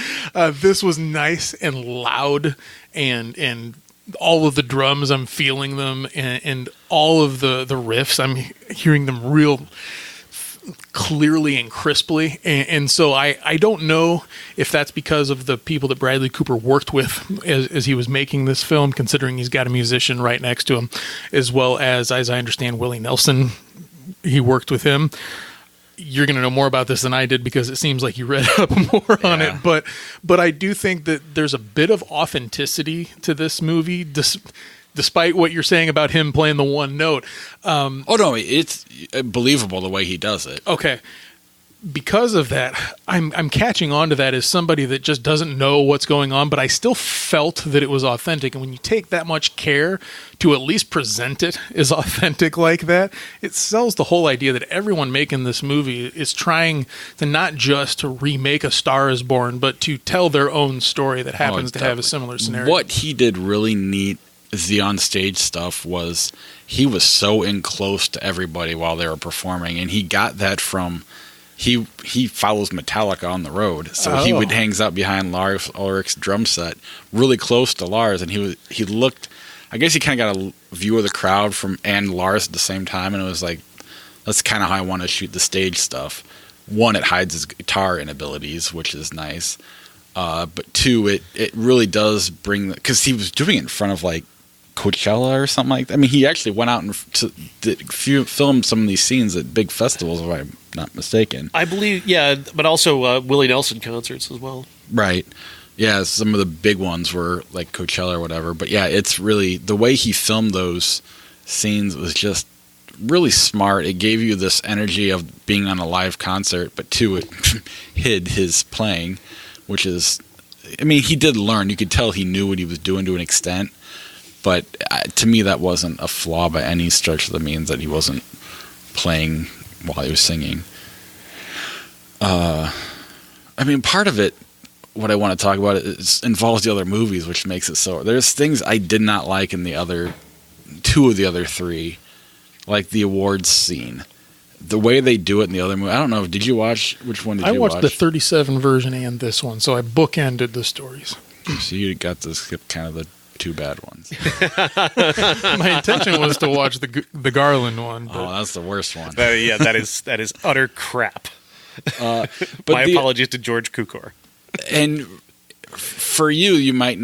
This was nice and loud, and all of the drums, I'm feeling them, and all of the riffs, I'm hearing them real clearly and crisply, and so I don't know if that's because of the people that Bradley Cooper worked with as he was making this film, considering he's got a musician right next to him, as well as I understand Willie Nelson, he worked with him. You're going to know more about this than I did, because it seems like you read up more on it, but I do think that there's a bit of authenticity to this movie, despite what you're saying about him playing the one note. No, it's believable the way he does it. Okay. Because of that, I'm catching on to that as somebody that just doesn't know what's going on, but I still felt that it was authentic. And when you take that much care to at least present it as authentic like that, it sells the whole idea that everyone making this movie is trying to not just to remake A Star Is Born, but to tell their own story that happens to have a similar scenario. What he did really neat is the on-stage stuff. Was he was so in close to everybody while they were performing, and he got that from... He follows Metallica on the road, so he hangs out behind Lars Ulrich's drum set, really close to Lars, and he looked. I guess he kind of got a view of the crowd and Lars at the same time, and it was like, that's kind of how I want to shoot the stage stuff, one, it hides his guitar inabilities, which is nice. But two, it really does bring, because he was doing it in front of like Coachella or something like that. I mean, he actually went out and filmed some of these scenes at big festivals, if I'm not mistaken. I believe, yeah, but also Willie Nelson concerts as well. Right. Yeah, some of the big ones were like Coachella or whatever. But yeah, it's really, the way he filmed those scenes was just really smart. It gave you this energy of being on a live concert, but two, it hid his playing, which is, I mean, he did learn. You could tell he knew what he was doing to an extent. But to me, that wasn't a flaw by any stretch of the means, that he wasn't playing while he was singing. I mean, part of it, what I want to talk about, involves the other movies, which makes it so. There's things I did not like in the other two of the other three, like the awards scene. The way they do it in the other movie. I don't know. Did you watch? Which one did you watch? I watched the 37 version and this one, so I bookended the stories. So you got to skip kind of the two bad ones. My intention was to watch the Garland one. But. Oh, that's the worst one. That is utter crap. But my apologies to George Cukor. And for you, you might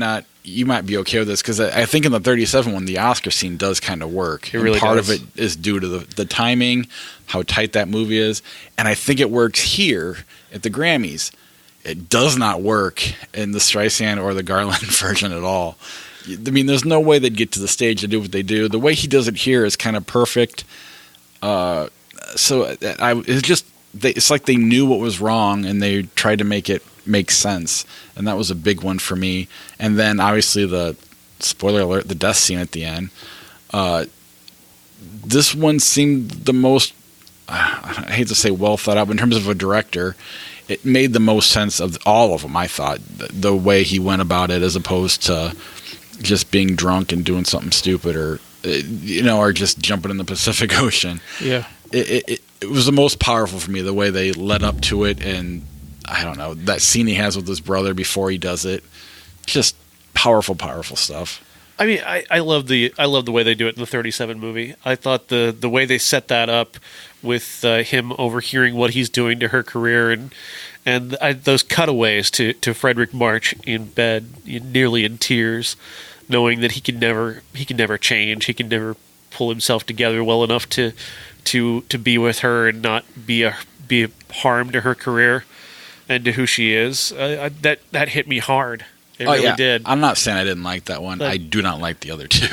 be okay with this, because I think in the 37 one, the Oscar scene does kind of work. It really part does. of it is due to the timing, how tight that movie is, and I think it works here at the Grammys. It does not work in the Streisand or the Garland version at all. I mean, there's no way they'd get to the stage to do what they do. The way he does it here is kind of perfect. It's like they knew what was wrong and they tried to make it make sense, and that was a big one for me. And then obviously the spoiler alert, the death scene at the end. This one seemed the most, I hate to say well thought out, but in terms of a director, it made the most sense of all of them, I thought. The way he went about it, as opposed to just being drunk and doing something stupid, or or just jumping in the Pacific Ocean. Yeah. It was the most powerful for me, the way they led up to it, and I don't know, that scene he has with his brother before he does it, just powerful stuff. I mean, I love the way they do it in the 37 movie. I thought the way they set that up with him overhearing what he's doing to her career, and those cutaways to Frederick March in bed, nearly in tears, knowing that he can never change, he can never pull himself together well enough to be with her and not be a harm to her career and to who she is. That hit me hard. It really did. I'm not saying I didn't like that one. I do not like the other two.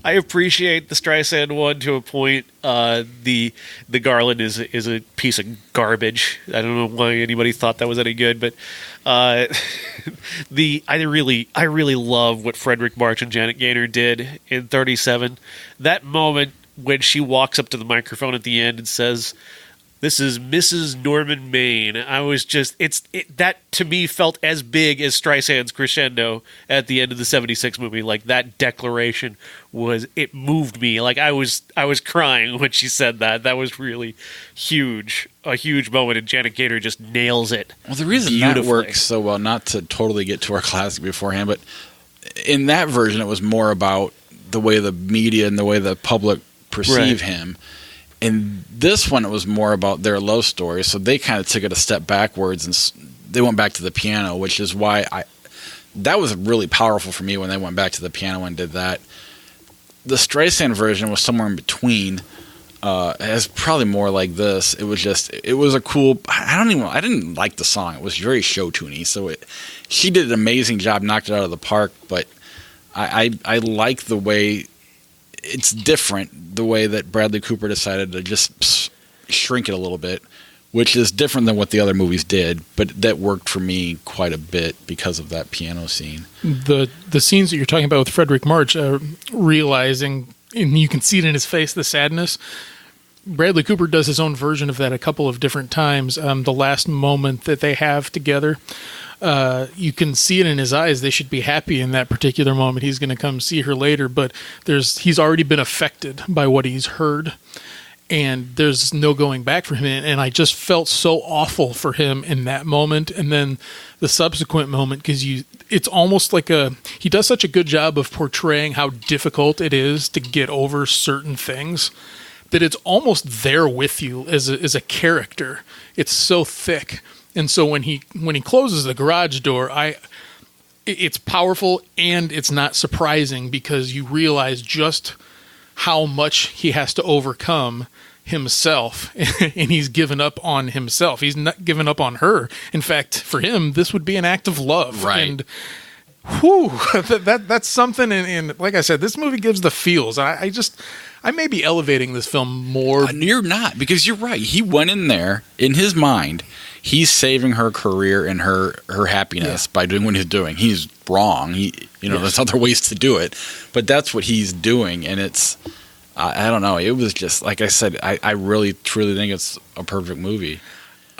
I appreciate the Streisand one to a point. The Garland is a piece of garbage. I don't know why anybody thought that was any good, but I really love what Frederick March and Janet Gaynor did in 37. That moment when she walks up to the microphone at the end and says, "This is Mrs. Norman Maine." I was just, that to me felt as big as Streisand's crescendo at the end of the 76 movie. Like, that declaration it moved me. Like, I was crying when she said that. That was really huge, a huge moment, and Janet Gaynor just nails it. Well, the reason that works so well, not to totally get to our classic beforehand, but in that version, it was more about the way the media and the way the public perceive him. In this one, it was more about their love story, so they kind of took it a step backwards, and they went back to the piano, which is why that was really powerful for me when they went back to the piano and did that. The Streisand version was somewhere in between. It's probably more like this. It was a cool. I didn't like the song. It was very show tuney, so she did an amazing job, knocked it out of the park. But I like the way. It's different, the way that Bradley Cooper decided to just shrink it a little bit, which is different than what the other movies did, but that worked for me quite a bit because of that piano scene. The scenes that you're talking about with Frederick March, realizing, and you can see it in his face, the sadness. Bradley Cooper does his own version of that a couple of different times. The last moment that they have together, you can see it in his eyes. They should be happy in that particular moment. He's going to come see her later, but he's already been affected by what he's heard, and there's no going back for him. And I just felt so awful for him in that moment, and then the subsequent moment, because it's almost like he does such a good job of portraying how difficult it is to get over certain things. that it's almost there with you as a character. It's so thick. And so when he closes the garage door, it's powerful and it's not surprising because you realize just how much he has to overcome himself, and he's given up on himself. He's not given up on her. In fact, for him, this would be an act of love. Right. And whew, that's something. And like I said, this movie gives the feels. I may be elevating this film more. You're not, because you're right. He went in there in his mind. He's saving her career and her happiness by doing what he's doing. He's wrong. There's other ways to do it, but that's what he's doing. And it's, I don't know. It was just, like I said, I really, truly think it's a perfect movie.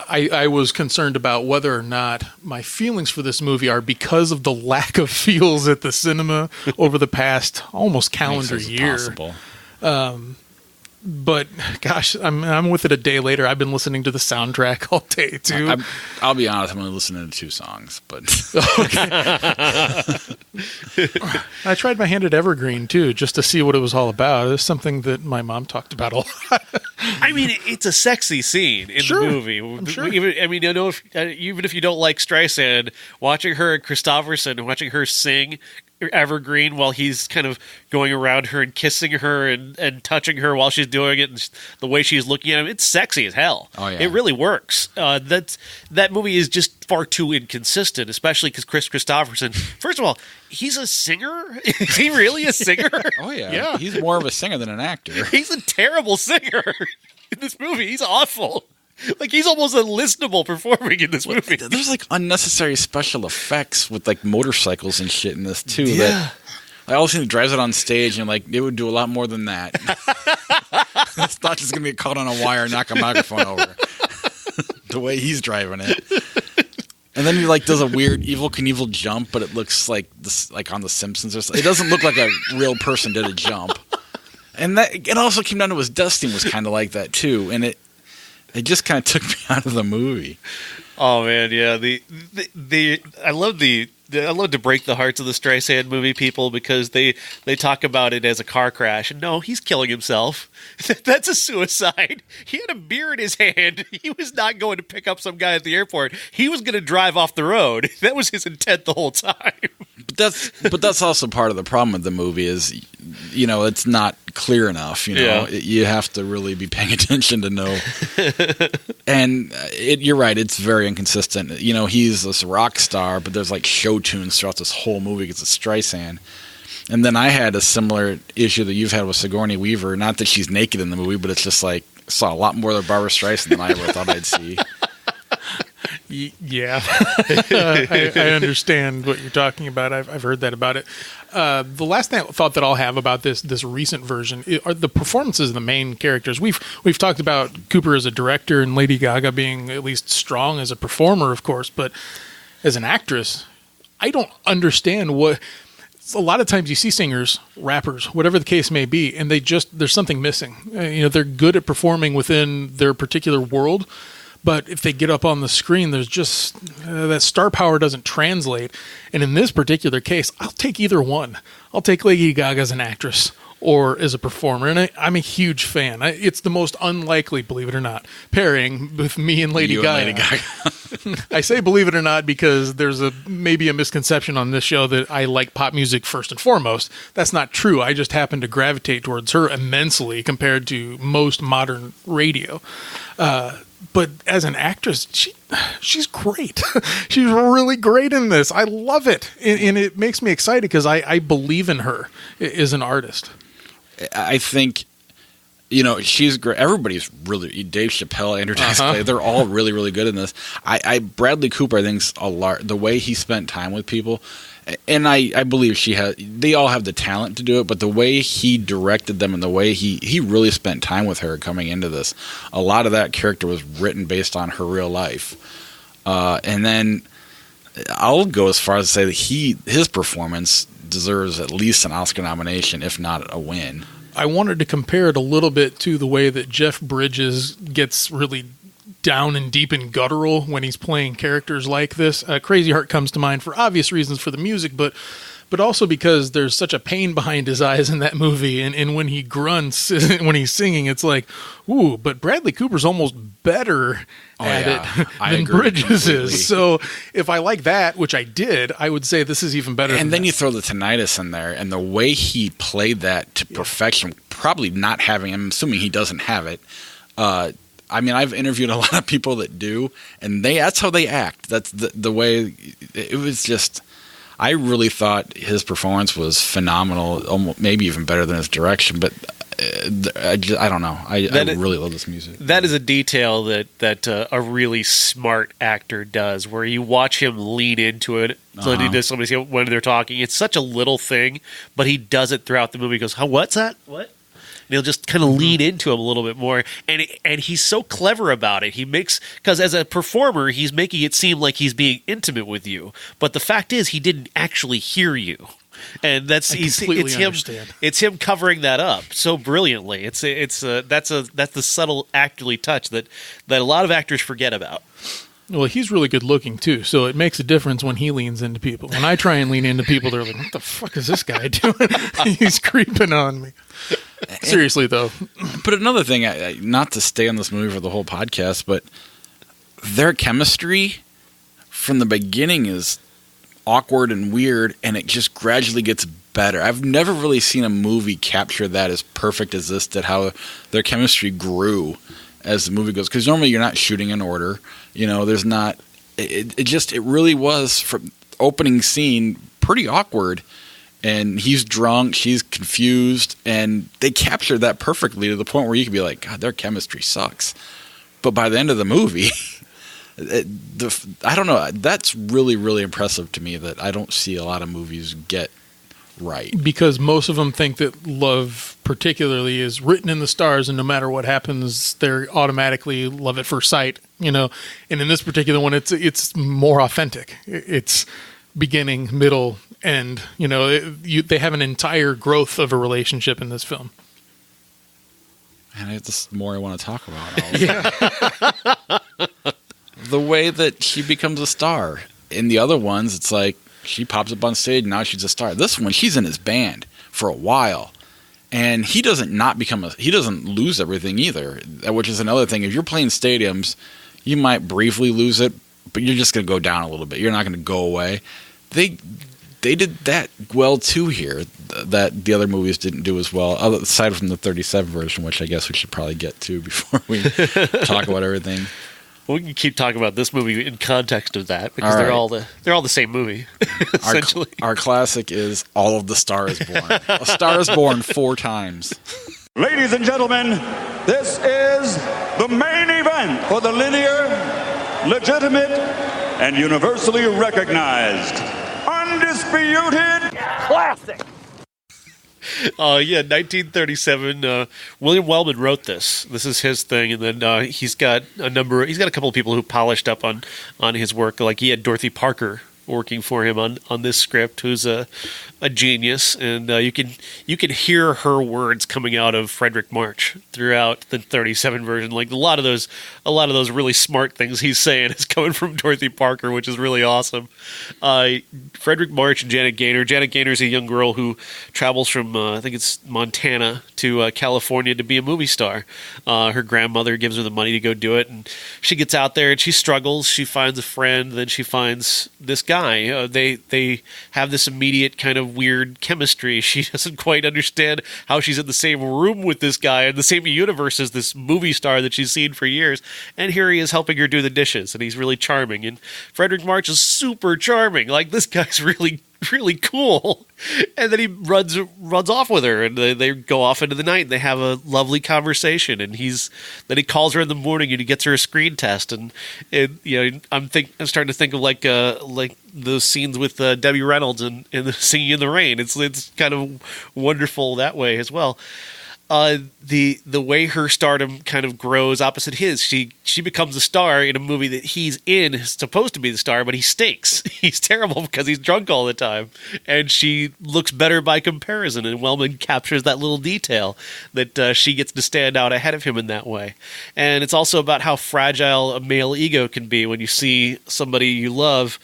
I was concerned about whether or not my feelings for this movie are because of the lack of feels at the cinema over the past almost calendar year. Possible. But gosh, I'm with it a day later. I've been listening to the soundtrack all day too. I'll be honest, I'm only listening to 2 songs, but I tried my hand at Evergreen too, just to see what it was all about. It's something that my mom talked about a lot. I mean, it's a sexy scene in the movie. I'm sure. Even if you don't like Streisand, watching her and Christopherson, watching her sing Evergreen while he's kind of going around her and kissing her and touching her while she's doing it, and the way she's looking at him, it's sexy as hell. Oh, yeah. It really works. That movie is just far too inconsistent, especially because Chris Christopherson, first of all, he's a singer. Is he really a singer? Oh yeah. He's more of a singer than an actor. He's a terrible singer in this movie. He's awful. Like, he's almost unlistenable performing in this movie. There's like unnecessary special effects with like motorcycles and shit in this too. Yeah. That I also think drives it on stage, and like it would do a lot more than that. It's not just gonna get caught on a wire and knock a microphone over. The way he's driving it. And then he like does a weird Evel Knievel jump, but it looks like this, like on The Simpsons or something. It doesn't look like a real person did a jump. And that it also came down to his dusting was kind of like that too, and it just kind of took me out of the movie. Oh man, yeah. I love to break the hearts of the Streisand movie people because they talk about it as a car crash. And no, he's killing himself. That's a suicide. He had a beer in his hand. He was not going to pick up some guy at the airport. He was going to drive off the road. That was his intent the whole time. But that's also part of the problem with the movie is, it's not clear enough. You have to really be paying attention to know. And you're right; it's very inconsistent. He's this rock star, but there's like show tunes throughout this whole movie because it's Streisand. And then I had a similar issue that you've had with Sigourney Weaver. Not that she's naked in the movie, but it's just like saw a lot more of Barbara Streisand than I ever thought I'd see. Yeah, I understand what you're talking about. I've heard that about it. The last thought that I'll have about this recent version are the performances of the main characters. We've talked about Cooper as a director and Lady Gaga being at least strong as a performer, of course, but as an actress, I don't understand what. A lot of times you see singers, rappers, whatever the case may be, and there's something missing. They're good at performing within their particular world. But if they get up on the screen, there's just that star power doesn't translate. And in this particular case, I'll take either one. I'll take Lady Gaga as an actress or as a performer. And I'm a huge fan. It's the most unlikely, believe it or not, pairing with me and Lady Gaga. I say believe it or not because there's maybe a misconception on this show that I like pop music first and foremost. That's not true. I just happen to gravitate towards her immensely compared to most modern radio. But as an actress, she's great. She's really great in this. I love it. And it makes me excited because I believe in her as an artist. I think, she's great. Everybody's really, Dave Chappelle, Andrew Dice Clay, they're all really, really good in this. Bradley Cooper, I think's the way he spent time with people. And I believe they all have the talent to do it, but the way he directed them and the way he really spent time with her coming into this, a lot of that character was written based on her real life. And then I'll go as far as to say that his performance deserves at least an Oscar nomination, if not a win. I wanted to compare it a little bit to the way that Jeff Bridges gets really down and deep and guttural when he's playing characters like this. Crazy Heart comes to mind for obvious reasons for the music, but but also because there's such a pain behind his eyes in that movie, and when he grunts when he's singing, it's like, ooh, but Bradley Cooper's almost better at it than Bridges completely. is. So if I like that, which I did, I would say this is even better. And than then that. you throw the tinnitus in there, and the way he played that to perfection, probably not having, I'm assuming he doesn't have it. I mean, I've interviewed a lot of people that do, and that's how they act. That's the way it was. Just, I really thought his performance was phenomenal, almost, maybe even better than his direction. But I don't know. I really love this music. That is a detail that a really smart actor does, where you watch him lean into it. So he does somebody when they're talking. It's such a little thing, but he does it throughout the movie. He goes, "How? What's that? What?" And he'll just kind of lean into him a little bit more, and he's so clever about it. He makes, because as a performer, he's making it seem like he's being intimate with you, but the fact is he didn't actually hear you, and it's him covering that up so brilliantly. That's the subtle actorly touch that a lot of actors forget about. Well, he's really good looking too, so it makes a difference when he leans into people. When I try and lean into people, they're like, "What the fuck is this guy doing?" He's creeping on me. Seriously, though. But another thing, not to stay on this movie for the whole podcast, but their chemistry from the beginning is awkward and weird, and it just gradually gets better. I've never really seen a movie capture that as perfect as this did, how their chemistry grew as the movie goes. Because normally you're not shooting in order. You know, there's not... It really was, from opening scene, pretty awkward. And he's drunk, she's confused, and they captured that perfectly to the point where you could be like, God, their chemistry sucks. But by the end of the movie, I don't know, that's really, really impressive to me that I don't see a lot of movies get right. Because most of them think that love particularly is written in the stars, and no matter what happens, they're automatically love at first sight, you know. And in this particular one, it's more authentic. It's beginning, middle, end. You know, they have an entire growth of a relationship in this film. And it's more I want to talk about. The way that she becomes a star. In the other ones, it's like she pops up on stage and now she's a star. This one, she's in his band for a while. And he doesn't lose everything either, which is another thing. If you're playing stadiums, you might briefly lose it, but you're just going to go down a little bit. You're not going to go away. They did that well too here, that the other movies didn't do as well, aside from the 37 version, which I guess we should probably get to before we talk about everything. Well, we can keep talking about this movie in context of that, because they're all the same movie, essentially. Our classic is All of the Star is Born. A Star is Born 4 times. Ladies and gentlemen, this is the main event for the linear, legitimate, and universally recognized Undisputed Classic. 1937. William Wellman wrote this. This is his thing, and then he's got a couple of people who polished up on his work. Like he had Dorothy Parker working for him on this script, who's a genius, and you can hear her words coming out of Frederick March throughout the 37 version. Like a lot of those really smart things he's saying is coming from Dorothy Parker, which is really awesome. Frederick March and Janet Gaynor. Janet Gaynor is a young girl who travels from I think it's Montana to California to be a movie star. Her grandmother gives her the money to go do it, and she gets out there and she struggles. She finds a friend, then she finds this guy. They have this immediate kind of weird chemistry. She doesn't quite understand how she's in the same room with this guy in the same universe as this movie star that she's seen for years. And here he is helping her do the dishes, and he's really charming. And Frederick March is super charming. Like, this guy's really, really cool. And then he runs off with her, and they go off into the night, and they have a lovely conversation. And then he calls her in the morning, and he gets her a screen test. And I'm starting to think of like those scenes with Debbie Reynolds and Singing in the Rain. It's kind of wonderful that way as well. The way her stardom kind of grows opposite his, she becomes a star in a movie that he's in, is supposed to be the star, but he stinks. He's terrible because he's drunk all the time, and she looks better by comparison. And Wellman captures that little detail that she gets to stand out ahead of him in that way. And it's also about how fragile a male ego can be when you see somebody you love,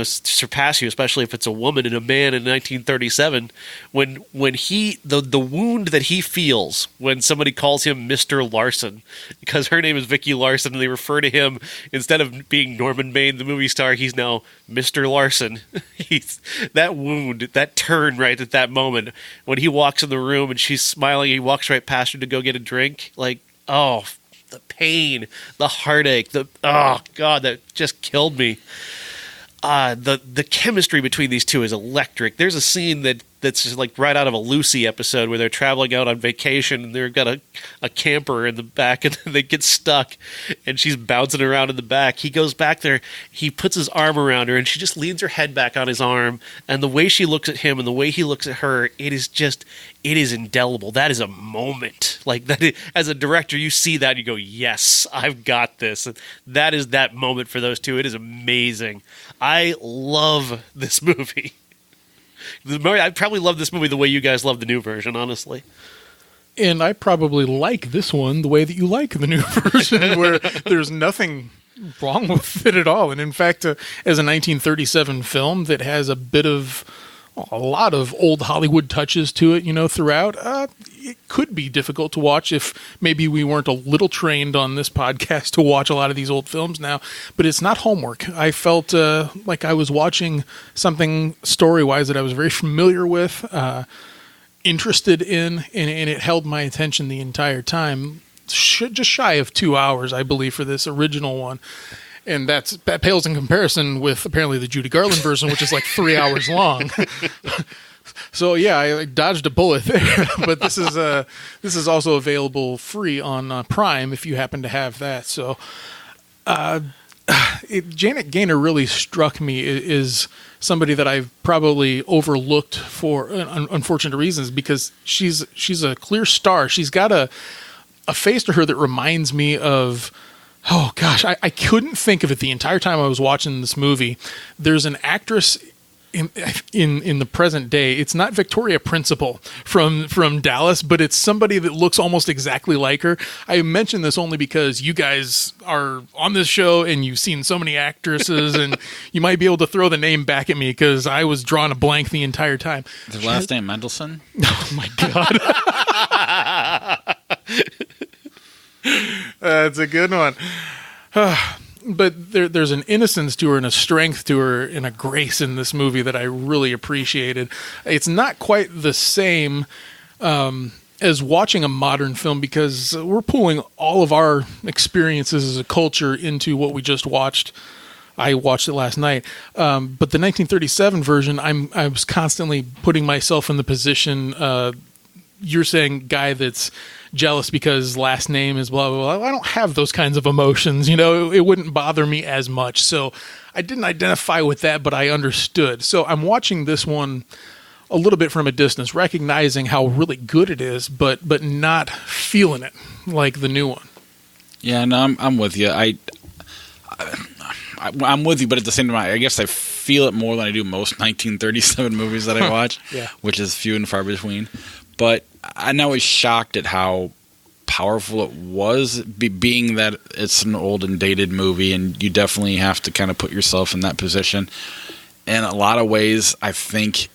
surpass you, especially if it's a woman and a man in 1937. When the wound that he feels when somebody calls him Mr. Larson, because her name is Vicky Larson, and they refer to him, instead of being Norman Bain, the movie star, he's now Mr. Larson. That wound, that turn right at that moment when he walks in the room and she's smiling, he walks right past her to go get a drink. Like, oh, the pain, the heartache, oh God, that just killed me. The chemistry between these two is electric. There's a scene that's just like right out of a Lucy episode where they're traveling out on vacation and they've got a camper in the back and they get stuck and she's bouncing around in the back. He goes back there, he puts his arm around her and she just leans her head back on his arm, and the way she looks at him and the way he looks at her, it is indelible. That is a moment. Like that, as a director, you see that and you go, yes, I've got this. And that is that moment for those two. It is amazing. I love this movie. I probably love this movie the way you guys love the new version, honestly. And I probably like this one the way that you like the new version, where there's nothing wrong with it at all. And in fact, as a 1937 film that has a lot of old Hollywood touches to it, throughout, it could be difficult to watch if maybe we weren't a little trained on this podcast to watch a lot of these old films now, but it's not homework. I felt like I was watching something story-wise that I was very familiar with, interested in, and it held my attention the entire time. Just shy of 2 hours, I believe, for this original one. And that pales in comparison with apparently the Judy Garland version, which is like 3 hours long. So yeah, I dodged a bullet there. But this is also available free on Prime if you happen to have that. So Janet Gaynor really struck me is somebody that I've probably overlooked for unfortunate reasons, because she's a clear star. She's got a face to her that reminds me of. Oh gosh, I couldn't think of it the entire time I was watching this movie. There's an actress in the present day. It's not Victoria Principal from Dallas, but it's somebody that looks almost exactly like her. I mention this only because you guys are on this show and you've seen so many actresses, and you might be able to throw the name back at me because I was drawing a blank the entire time. Is her last name Mendelsohn? Oh my God. That's a good one. But there's an innocence to her and a strength to her and a grace in this movie that I really appreciated. It's not quite the same as watching a modern film, because we're pulling all of our experiences as a culture into what we just watched. I watched it last night. But the 1937 version, I was constantly putting myself in the position, you're saying guy that's jealous because last name is blah, blah, blah. I don't have those kinds of emotions. It wouldn't bother me as much. So I didn't identify with that, but I understood. So I'm watching this one a little bit from a distance, recognizing how really good it is, but not feeling it like the new one. Yeah, no, I'm with you. I'm with you, but at the same time, I guess I feel it more than I do most 1937 movies that I watch, Yeah. which is few and far between. But I now was shocked at how powerful it was, being that it's an old and dated movie, and you definitely have to kind of put yourself in that position. In a lot of ways, I think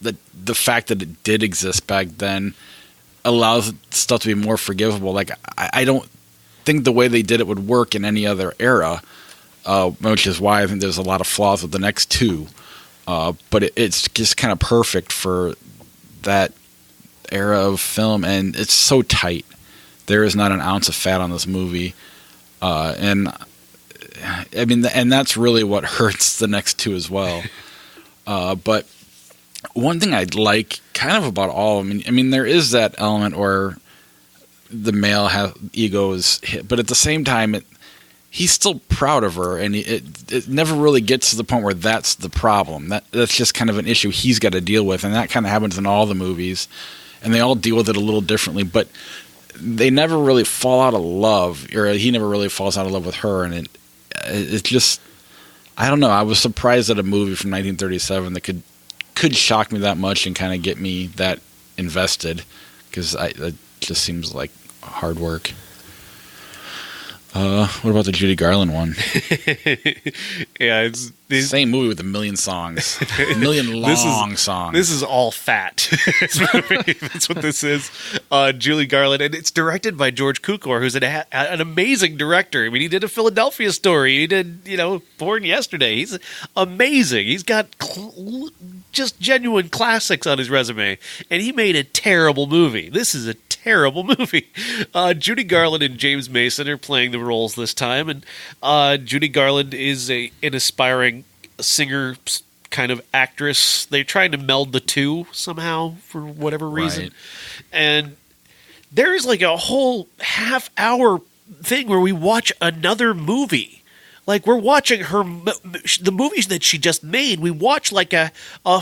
that the fact that it did exist back then allows stuff to be more forgivable. Like, I don't think the way they did it would work in any other era, which is why I think there's a lot of flaws with the next two. But it's just kind of perfect for that era of film, and it's so tight. There is not an ounce of fat on this movie, and I mean, and that's really what hurts the next two as well. But one thing I like kind of about all of them, I mean, there is that element where the male ego is hit, but at the same time, he's still proud of her, and it never really gets to the point where that's the problem. That's just kind of an issue he's got to deal with, and that kind of happens in all the movies. And they all deal with it a little differently, but they never really fall out of love, or he never really falls out of love with her. And it's just, I don't know. I was surprised at a movie from 1937 that could shock me that much and kind of get me that invested, because it just seems like hard work. What about the Judy Garland one? Yeah, it's Same movie with a million songs. A million long songs. This is all fat. That's what this is. Julie Garland, and it's directed by George Cukor, who's an amazing director. I mean, he did A Philadelphia Story. He did, Born Yesterday. He's amazing. He's got just genuine classics on his resume, and he made a terrible movie. This is a terrible movie. Judy Garland and James Mason are playing the roles this time, and Judy Garland is an aspiring singer kind of actress. They're trying to meld the two somehow for whatever reason. Right. And there is like a whole half-hour thing where we watch another movie. Like, we're watching the movies that she just made. We watch like a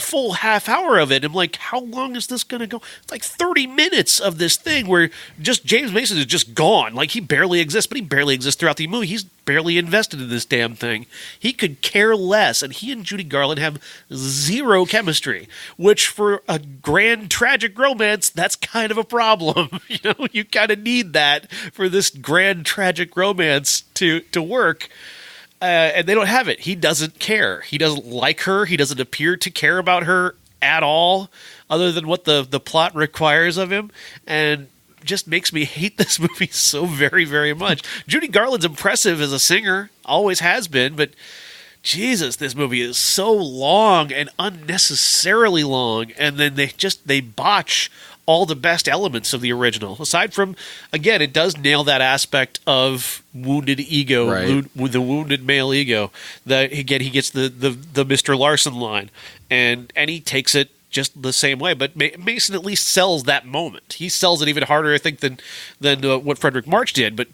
full half hour of it. I'm like, how long is this going to go? It's like 30 minutes of this thing where just James Mason is just gone. Like, he barely exists, but he barely exists throughout the movie. He's barely invested in this damn thing. He could care less. And he and Judy Garland have zero chemistry, which for a grand tragic romance, that's kind of a problem. You kind of need that for this grand tragic romance to work. And they don't have it. He doesn't care. He doesn't like her. He doesn't appear to care about her at all, other than what the plot requires of him, and just makes me hate this movie so very, very much. Judy Garland's impressive as a singer, always has been, but Jesus, this movie is so long and unnecessarily long, and then they botch all the best elements of the original. Aside from, again, it does nail that aspect of wounded ego, right. The wounded male ego. That again, he gets the Mr. Larson line, and he takes it just the same way. But Mason at least sells that moment. He sells it even harder, I think, than what Frederick March did. But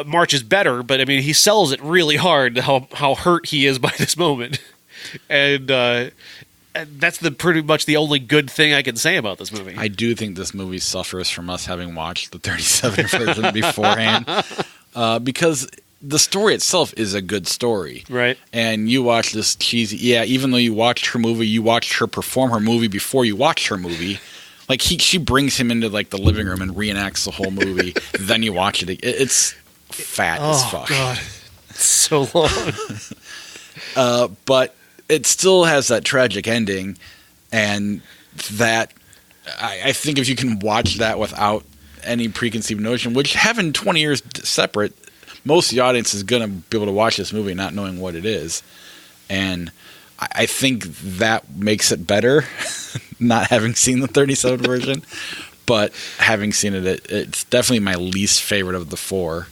March is better. But I mean, he sells it really hard. How hurt he is by this moment, and that's pretty much the only good thing I can say about this movie. I do think this movie suffers from us having watched the 37 version beforehand, because the story itself is a good story. Right. And you watch this cheesy, even though you watched her movie, you watched her perform her movie before you watched her movie. Like, she brings him into, like, the living room and reenacts the whole movie. Then you watch it. It's fat as fuck. Oh, God. It's so long. But it still has that tragic ending, and that I think if you can watch that without any preconceived notion, which having 20 years separate, most of the audience is going to be able to watch this movie not knowing what it is. And I think that makes it better, not having seen the 37 version. But having seen it, it's definitely my least favorite of the four.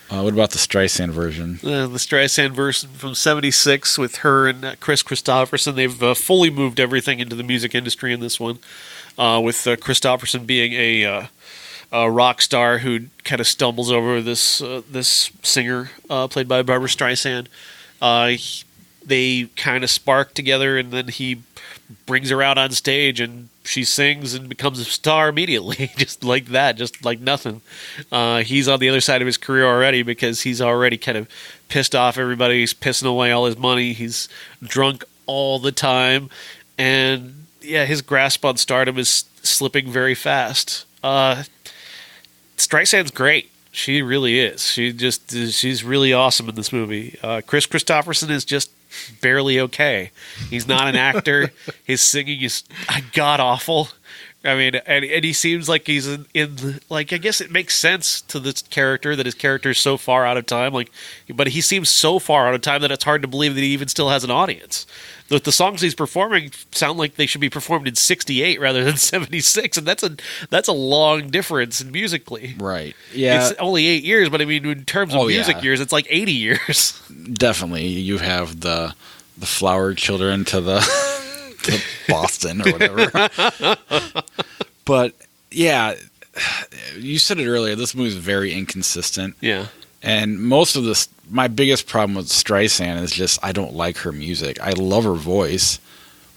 What about the Streisand version? The Streisand version from '76 with her and Chris Christopherson. They've fully moved everything into the music industry in this one, with Christopherson being a rock star who kind of stumbles over this singer played by Barbra Streisand. They kind of spark together, and then he brings her out on stage, and she sings and becomes a star immediately, just like that, just like nothing. He's on the other side of his career already because he's already kind of pissed off everybody. He's pissing away all his money. He's drunk all the time. And, his grasp on stardom is slipping very fast. Streisand's great. She really is. She's really awesome in this movie. Chris Christopherson is just barely okay. He's not an actor. His singing is god awful. I mean, and he seems like he's in like, I guess it makes sense to this character that his character is so far out of time. Like, but he seems so far out of time that it's hard to believe that he even still has an audience. The songs he's performing sound like they should be performed in '68 rather than '76, and that's a long difference musically. Right. Yeah. It's only 8 years, but I mean, in terms of music years, it's like 80 years. Definitely, you have the Flower Children to to Boston or whatever. But you said it earlier. This movie is very inconsistent. Yeah. And most of this, my biggest problem with Streisand is just I don't like her music. I love her voice,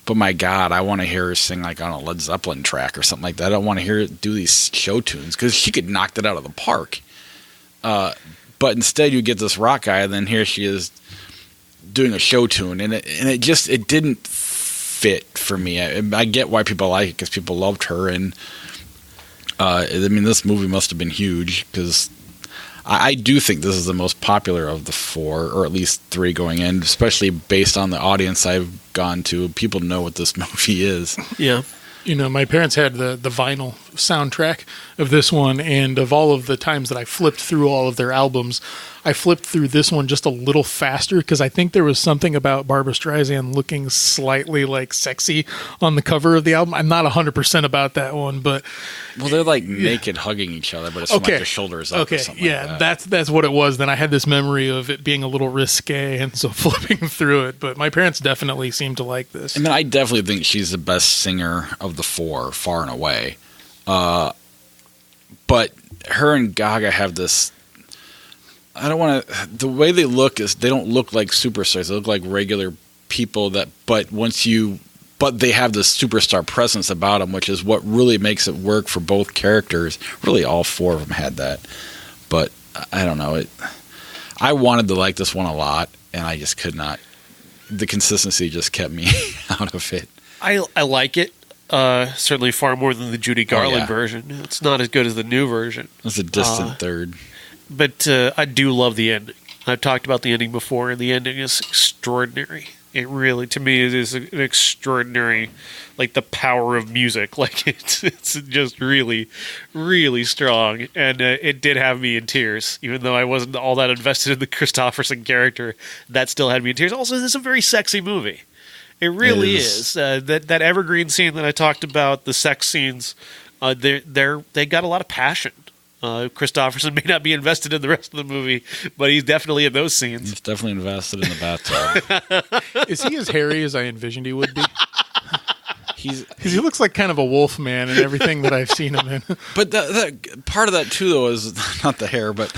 but my God, I want to hear her sing like on a Led Zeppelin track or something like that. I don't want to hear her do these show tunes because she could knock that out of the park. But instead, you get this rock guy, and then here she is doing a show tune, and it didn't fit for me. I get why people like it because people loved her, and I mean, this movie must have been huge because I do think this is the most popular of the four, or at least three going in, especially based on the audience I've gone to. People know what this movie is. Yeah. You know, my parents had the vinyl soundtrack of this one, and of all of the times that I flipped through all of their albums, I flipped through this one just a little faster because I think there was something about Barbra Streisand looking slightly like sexy on the cover of the album. I'm not 100% about that one, but well, they're like naked hugging each other, but it's from like their shoulders up or something like that. That's what it was. Then I had this memory of it being a little risque, and so flipping through it. But my parents definitely seemed to like this. I mean, I definitely think she's the best singer of the four, far and away. But her and Gaga have this. I don't want to. The way they look is they don't look like superstars. They look like regular people but they have this superstar presence about them, which is what really makes it work for both characters. Really, all four of them had that. But I don't know. I wanted to like this one a lot, and I just could not. The consistency just kept me out of it. I like it. Certainly far more than the Judy Garland version. It's not as good as the new version. It's a distant third. But I do love the ending. I've talked about the ending before, and the ending is extraordinary. It really, to me, it is an extraordinary, like the power of music. Like it's just really, really strong, and it did have me in tears, even though I wasn't all that invested in the Christopherson character. That still had me in tears. Also, this is a very sexy movie. It really is. That evergreen scene that I talked about, the sex scenes, they got a lot of passion. Christopherson may not be invested in the rest of the movie, but he's definitely in those scenes. He's definitely invested in the bathtub. Is he as hairy as I envisioned he would be? He looks like kind of a wolf man in everything that I've seen him in. But that part of that too, though, is not the hair, but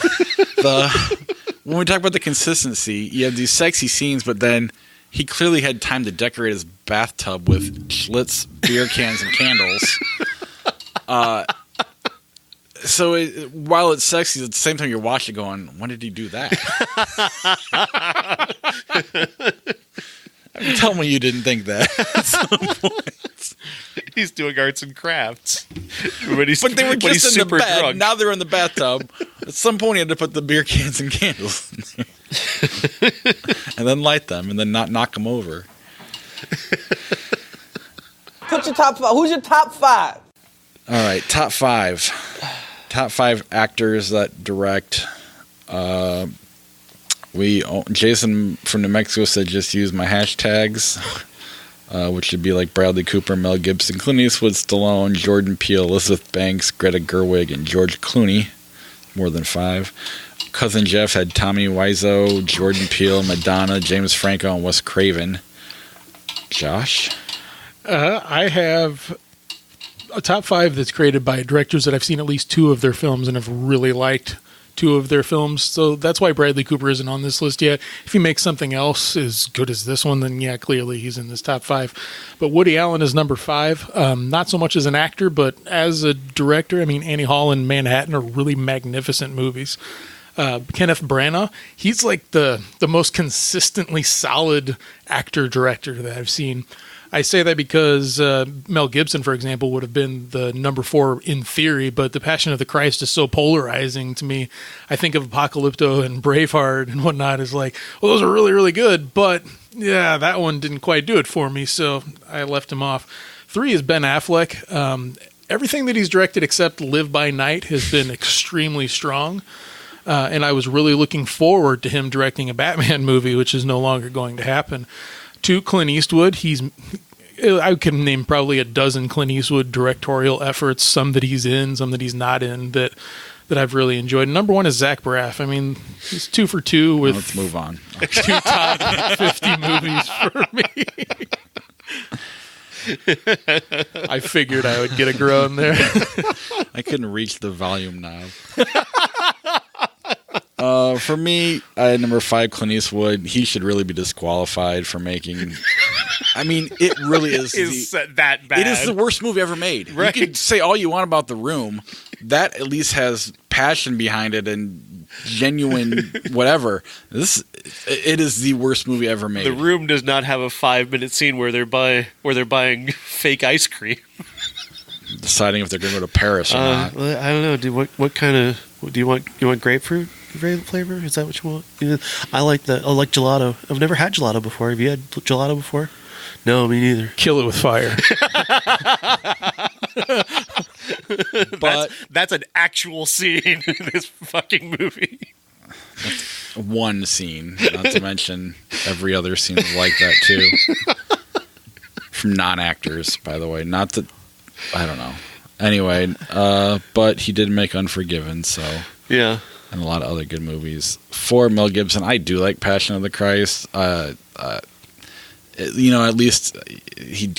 when we talk about the consistency, you have these sexy scenes, but then he clearly had time to decorate his bathtub with Schlitz beer cans and candles. So while it's sexy, at the same time you're watching going, when did he do that? Tell me you didn't think that at some point. He's doing arts and crafts. But they were just in the bed. Drunk. Now they're in the bathtub. At some point he had to put the beer cans and candles in there. And then light them and then not knock them over. Put your top five. Who's your top five? All right, top five. Top five actors that direct. Jason from New Mexico said just use my hashtags, which should be like Bradley Cooper, Mel Gibson, Clint Eastwood, Stallone, Jordan Peele, Elizabeth Banks, Greta Gerwig, and George Clooney. More than five. Cousin Jeff had Tommy Wiseau, Jordan Peele, Madonna, James Franco, and Wes Craven. Josh? I have a top five that's created by directors that I've seen at least two of their films and have really liked two of their films. So that's why Bradley Cooper isn't on this list yet. If he makes something else as good as this one, then yeah, clearly he's in this top five. But Woody Allen is number five. Not so much as an actor, but as a director. I mean, Annie Hall and Manhattan are really magnificent movies. Kenneth Branagh, he's like the most consistently solid actor-director that I've seen. I say that because Mel Gibson, for example, would have been the number four in theory, but The Passion of the Christ is so polarizing to me. I think of Apocalypto and Braveheart and whatnot as like, well, those are really, really good, but yeah, that one didn't quite do it for me, so I left him off. Three is Ben Affleck. Everything that he's directed except Live by Night has been extremely strong. And I was really looking forward to him directing a Batman movie, which is no longer going to happen. Two, Clint Eastwood. I can name probably a dozen Clint Eastwood directorial efforts, some that he's in, some that he's not in, that I've really enjoyed. Number one is Zach Braff. I mean, he's 2 for 2 with let's move on. 2 top 50 movies for me. I figured I would get a groan there. I couldn't reach the volume knob. For me, I had number 5, Clint Eastwood. He should really be disqualified for making. I mean, it really is that bad. It is the worst movie ever made. Right. You can say all you want about The Room. That at least has passion behind it and genuine whatever. It is the worst movie ever made. The Room does not have a 5-minute scene where they're buying fake ice cream. Deciding if they're going to go to Paris or not. I don't know, dude. What kind Do you want grapefruit flavor? Is that what you want? I like gelato. I've never had gelato before. Have you had gelato before? No, me neither. Kill it with fire. But that's an actual scene in this fucking movie. One scene, not to mention every other scene is like that too. From non-actors, by the way. Not that, I don't know. Anyway, but he did make Unforgiven, so yeah, and a lot of other good movies. For Mel Gibson, I do like Passion of the Christ. You know, at least he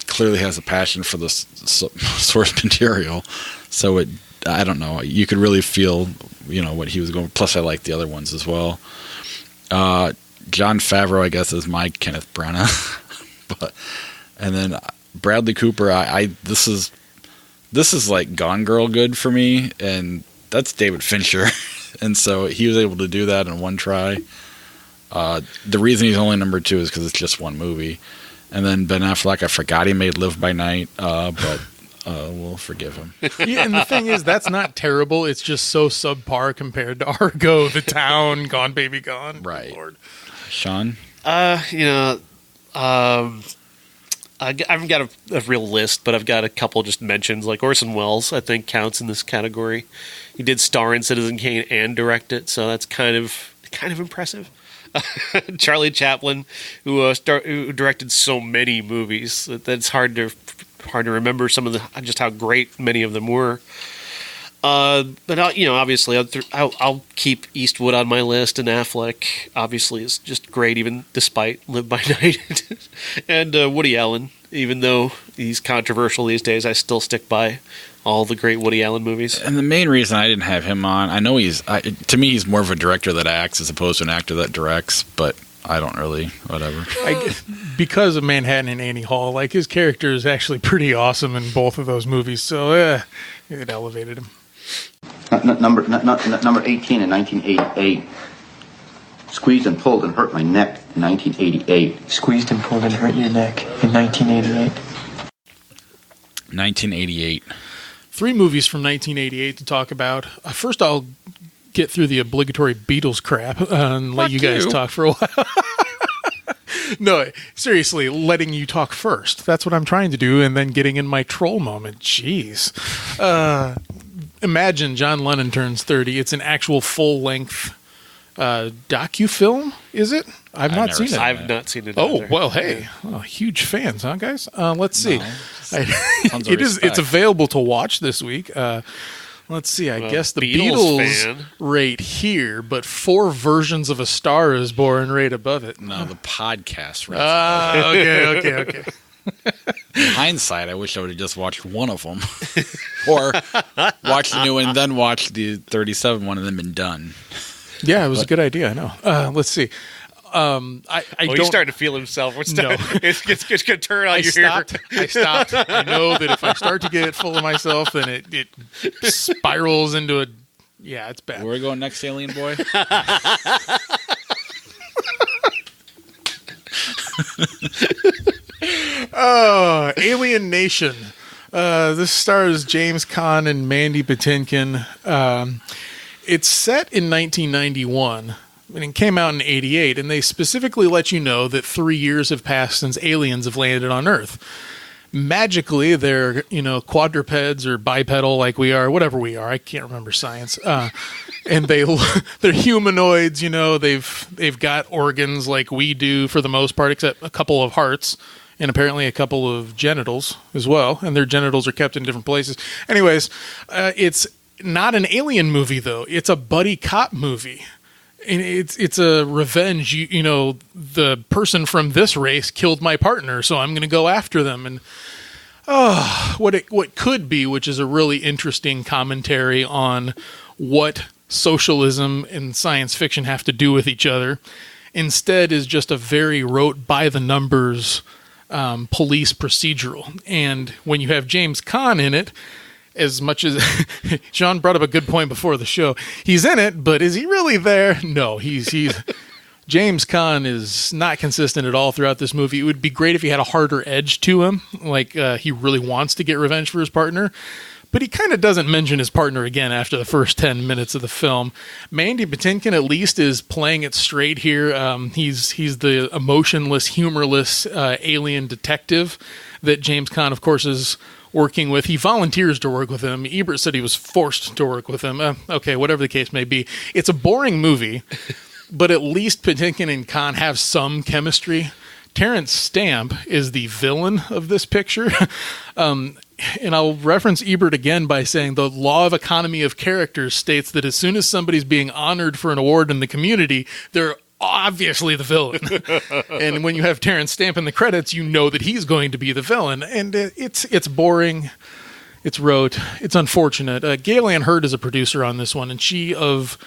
clearly has a passion for the source material. So I don't know. You could really feel, you know, what he was going. Plus, I like the other ones as well. Jon Favreau, I guess, is my Kenneth Branagh. And then Bradley Cooper. This is like Gone Girl good for me, and that's David Fincher, and so he was able to do that in one try. The reason he's only number 2 is because it's just one movie. And then Ben Affleck, I forgot he made Live by Night, but we'll forgive him. Yeah, and the thing is, that's not terrible. It's just so subpar compared to Argo, The Town, Gone Baby Gone. Right. Lord. Sean? I haven't got a real list, but I've got a couple just mentions. Like Orson Welles, I think counts in this category. He did star in Citizen Kane and direct it, so that's kind of impressive. Charlie Chaplin, who directed so many movies that it's hard to remember some of just how great many of them were. But obviously, I'll keep Eastwood on my list, and Affleck obviously is just great, even despite Live by Night. And Woody Allen, even though he's controversial these days, I still stick by all the great Woody Allen movies. And the main reason I didn't have him on, I know to me he's more of a director that acts as opposed to an actor that directs, but I don't really, whatever. Because of Manhattan and Annie Hall, like his character is actually pretty awesome in both of those movies, so it elevated him. Number 18 in 1988. Squeezed and pulled and hurt my neck in 1988. Squeezed and pulled and hurt your neck in 1988. 1988. 3 movies from 1988 to talk about. First, I'll get through the obligatory Beatles crap and let you guys talk for a while. No, seriously, letting you talk first. That's what I'm trying to do, and then getting in my troll moment. Jeez. Imagine John Lennon turns 30. It's an actual full-length docu-film, is it? I've not seen it. I've not seen it. Oh, either. well, hey. Huge fans, huh, guys? Let's see. Tons of respect. It's available to watch this week. Let's see. I guess the Beatles rate here, but 4 versions of A Star Is Born rate above it. No, the podcast rate. Okay. In hindsight, I wish I would have just watched one of them. Or watched the new one and then watched the 37 one and then been done. Yeah, it was a good idea. I know. Let's see. He's starting to feel himself. It's going to turn on you here. I stopped. I know that if I start to get full of myself, then it spirals into a... Yeah, it's bad. Where are we going next, Alien Boy? Alien Nation. This stars James Caan and Mandy Patinkin. It's set in 1991, and it came out in 88, and they specifically let you know that 3 years have passed since aliens have landed on Earth. Magically, they're, quadrupeds or bipedal like we are, whatever we are. I can't remember science. And they're humanoids, they've got organs like we do for the most part, except a couple of hearts and apparently a couple of genitals as well. And their genitals are kept in different places. Anyways, it's not an alien movie, though. It's a buddy cop movie. And it's a revenge. The person from this race killed my partner, so I'm going to go after them. And what could be, which is a really interesting commentary on what socialism and science fiction have to do with each other, instead is just a very rote by the numbers police procedural. And when you have James Caan in it, as much as Sean brought up a good point before the show, he's in it, but is he really there? No, he's James Caan is not consistent at all throughout this movie. It would be great if he had a harder edge to him, like he really wants to get revenge for his partner. But he kind of doesn't mention his partner again after the first 10 minutes of the film. Mandy Patinkin, at least, is playing it straight here. He's the emotionless, humorless alien detective that James Caan, of course, is working with. He volunteers to work with him. Ebert said he was forced to work with him. Okay, whatever the case may be. It's a boring movie, but at least Patinkin and Caan have some chemistry. Terrence Stamp is the villain of this picture. And I'll reference Ebert again by saying the law of economy of characters states that as soon as somebody's being honored for an award in the community, they're obviously the villain. And when you have Terrence Stamp in the credits, you know that he's going to be the villain. And it's boring. It's rote. It's unfortunate. Gail Ann Hurd is a producer on this one, and she, of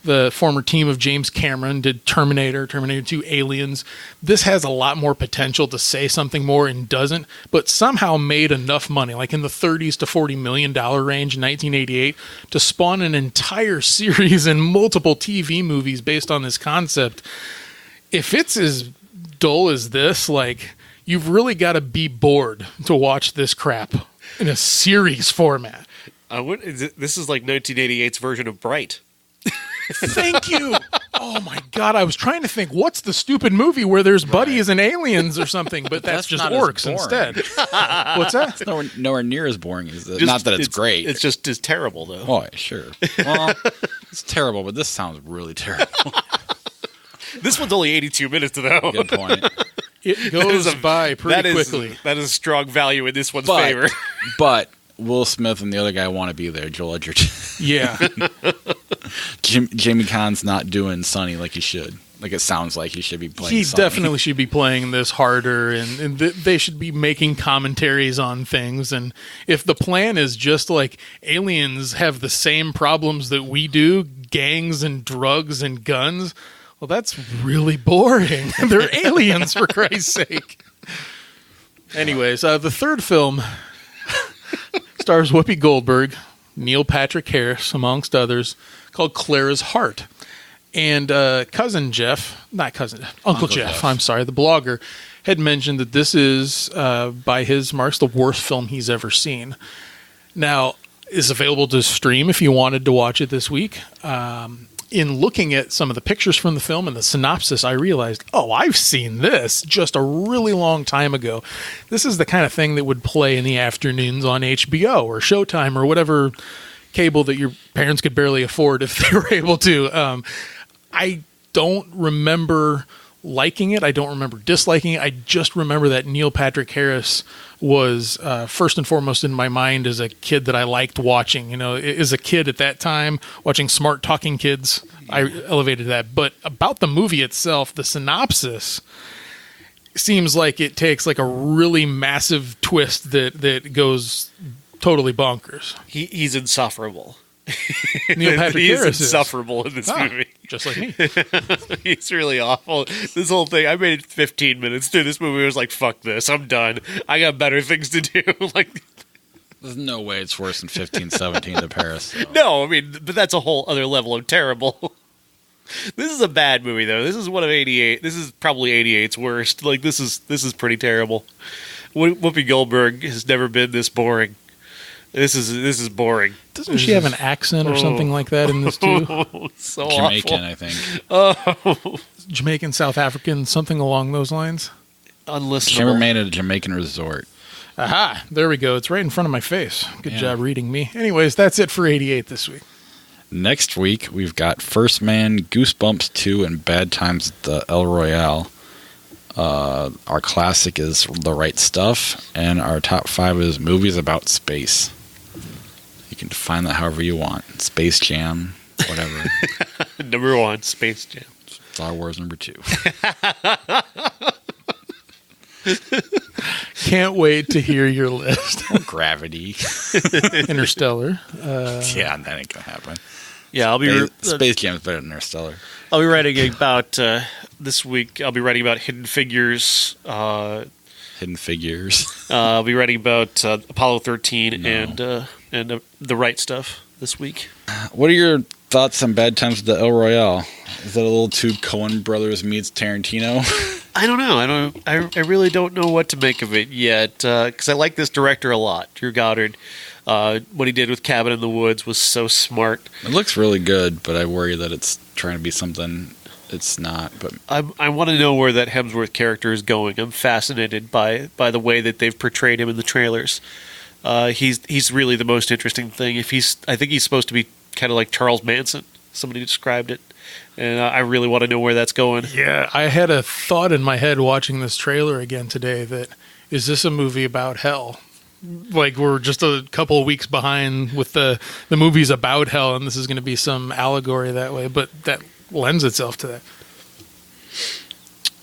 the former team of James Cameron, did Terminator 2, Aliens. This has a lot more potential to say something more and doesn't, but somehow made enough money, like in the 30s to $40 million range in 1988, to spawn an entire series and multiple TV movies based on this concept. If it's as dull as this, like, you've really got to be bored to watch this crap in a series format. This is like 1988's version of Bright. Thank you. Oh my God, I was trying to think, what's the stupid movie where there's buddies and aliens or something, but that's just orcs instead. What's that? It's nowhere near as boring as this. Not that it's great. It's just as terrible, though. Oh, sure. Well, it's terrible, but this sounds really terrible. This one's only 82 minutes, though. Good point. It goes by pretty quickly. That is a strong value in this one's favor. But Will Smith and the other guy want to be there, Joel Edgerton. Yeah. Jamie Caan's not doing Sonny like he should. Like, it sounds like he should be playing He Sonny. definitely should be playing this harder, and they should be making commentaries on things. And if the plan is just like aliens have the same problems that we do, gangs and drugs and guns, well, that's really boring. They're aliens, for Christ's sake. Anyways, the third film stars Whoopi Goldberg, Neil Patrick Harris, amongst others, called Clara's Heart. And Uncle Jeff, I'm sorry, the blogger, had mentioned that this is, by his marks, the worst film he's ever seen. Now, it's available to stream if you wanted to watch it this week. In looking at some of the pictures from the film and the synopsis, I realized, I've seen this just a really long time ago. This is the kind of thing that would play in the afternoons on HBO or Showtime or whatever cable that your parents could barely afford if they were able to. I don't remember liking it. I don't remember disliking it. I just remember that Neil Patrick Harris was first and foremost in my mind as a kid that I liked watching. You know, as a kid at that time, watching Smart Talking Kids, I elevated that. But about the movie itself, the synopsis seems like it takes like a really massive twist that goes totally bonkers. He's insufferable. Neil Patrick Harris is insufferable in this movie. Just like me. He's really awful. This whole thing, I made 15 minutes through this movie. I was like, fuck this. I'm done. I got better things to do. Like, there's no way it's worse than 15-17 to Paris. So. No, I mean, but that's a whole other level of terrible. This is a bad movie, though. This is one of 88. This is probably 88's worst. Like, this is pretty terrible. Whoopi Goldberg has never been this boring. This is boring. Doesn't she have an accent or something like that in this too? So Jamaican, awful. I think. Jamaican, South African, something along those lines. Unlistenable. She remained at a Jamaican resort. Aha! There we go. It's right in front of my face. Good job reading me. Anyways, that's it for 88 this week. Next week, we've got First Man, Goosebumps 2, and Bad Times at the El Royale. Our classic is The Right Stuff, and our top 5 is movies about space. You can define that however you want. Space Jam, whatever. Number 1, Space Jam. Star Wars number 2. Can't wait to hear your list. Gravity. Interstellar. Yeah, that ain't gonna happen. Yeah, Space Jam's better than Interstellar. I'll be writing about this week. I'll be writing about Hidden Figures. Hidden Figures. I'll be writing about Apollo 13 and The Right Stuff this week. What are your thoughts on Bad Times at the El Royale? Is that a little too Coen Brothers meets Tarantino? I don't know. I really don't know what to make of it yet because I like this director a lot, Drew Goddard. What he did with Cabin in the Woods was so smart. It looks really good, but I worry that it's trying to be something it's not. But I want to know where that Hemsworth character is going. I'm fascinated by the way that they've portrayed him in the trailers. He's really the most interesting thing. I think he's supposed to be kind of like Charles Manson. Somebody described it, and I really want to know where that's going. Yeah, I had a thought in my head watching this trailer again today that, is this a movie about hell? Like, we're just a couple of weeks behind with the movies about hell, and this is going to be some allegory that way, but that lends itself to that.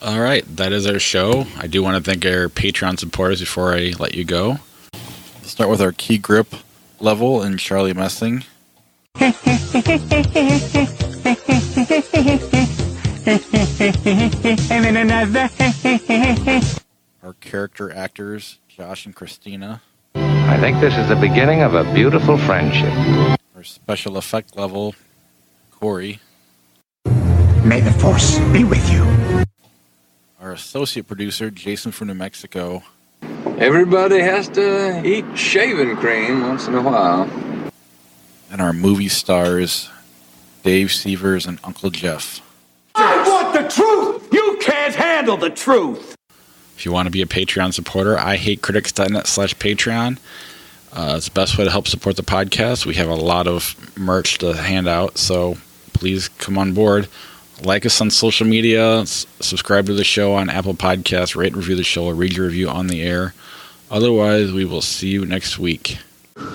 All right, that is our show. I do want to thank our Patreon supporters before I let you go. Let's start with our key grip level and Charlie Messing. Our character actors, Josh and Christina. I think this is the beginning of a beautiful friendship. Our special effect level, Corey. May the Force be with you. Our associate producer, Jason from New Mexico. Everybody has to eat shaving cream once in a while. And our movie stars, Dave Severs and Uncle Jeff. I want the truth! You can't handle the truth! If you want to be a Patreon supporter, ihatecritics.net/Patreon. It's the best way to help support the podcast. We have a lot of merch to hand out, so please come on board. Like us on social media, subscribe to the show on Apple Podcasts, rate and review the show, or read your review on the air. Otherwise, we will see you next week.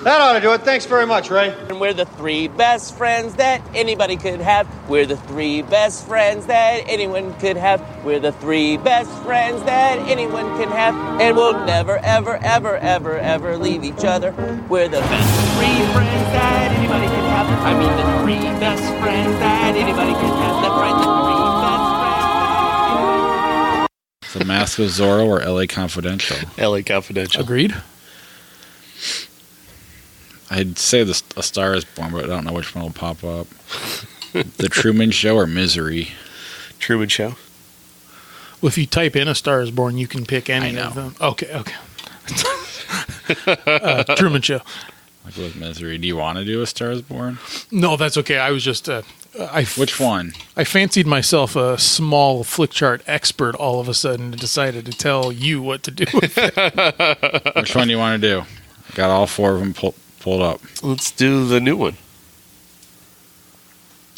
That ought to do it. Thanks very much, Ray. And we're the three best friends that anybody could have. We're the three best friends that anyone could have. We're the three best friends that anyone can have. And we'll never, ever, ever, ever, ever leave each other. We're the best three friends that anybody could have. I mean, the three best friends that anybody could have. That's right, the three best friends. The Mask of Zorro or LA Confidential? LA Confidential. Agreed. I'd say A Star is Born, but I don't know which one will pop up. The Truman Show or Misery? Truman Show. Well, if you type in A Star is Born, you can pick any of them. Okay. Truman Show. Like with Misery. Do you want to do A Star is Born? No, that's okay. I was just... Which one? I fancied myself a small flick chart expert all of a sudden and decided to tell you what to do with it. Which one do you want to do? Got all four of them pulled up. Let's do the new one.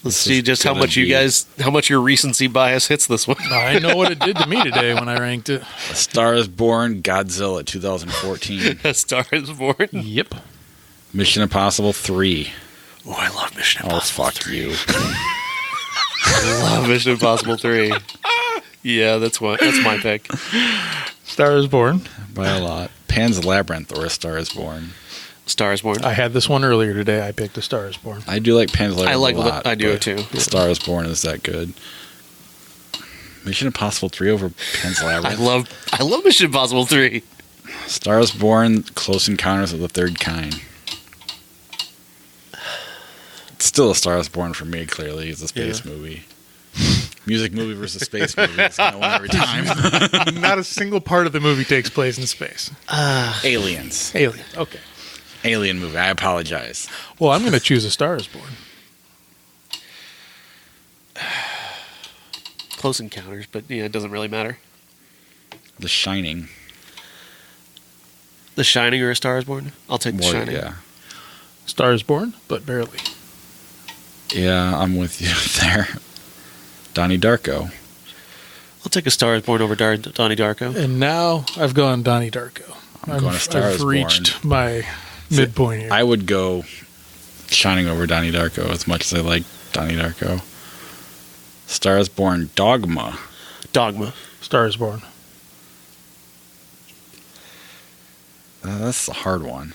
Let's see just how much your recency bias hits this one. I know what it did to me today when I ranked it. A Star is Born, Godzilla 2014. A Star is Born? Yep. Mission Impossible 3. Oh, I love Mission Impossible 3. Fuck you. I love Mission Impossible 3. Yeah, that's my pick. Star is Born. By a lot. Pan's Labyrinth or A Star is Born. Star is Born. I had this one earlier today. I picked A Star is Born. I do like Pan's Labyrinth a lot. I do but too. A Star is Born is that good. Mission Impossible 3 over Pan's Labyrinth. I love Mission Impossible 3. Star is Born, Close Encounters of the Third Kind. It's still A Star is Born for me, clearly. It's a space movie. Music movie versus space movie. It's going to win every time. Not a single part of the movie takes place in space. Aliens. Okay. Alien movie. I apologize. Well, I'm going to choose A Star is Born. Close Encounters, but yeah, it doesn't really matter. The Shining. The Shining or A Star is Born? I'll take The Shining. Yeah. Star is Born, but barely. Yeah, I'm with you there. Donnie Darko. I'll take A Star is Born over Donnie Darko. And now I've gone Donnie Darko. I'm going A Star is Born. I've reached my midpoint here. I would go Shining over Donnie Darko as much as I like Donnie Darko. Star is Born, Dogma. Star is Born. That's a hard one.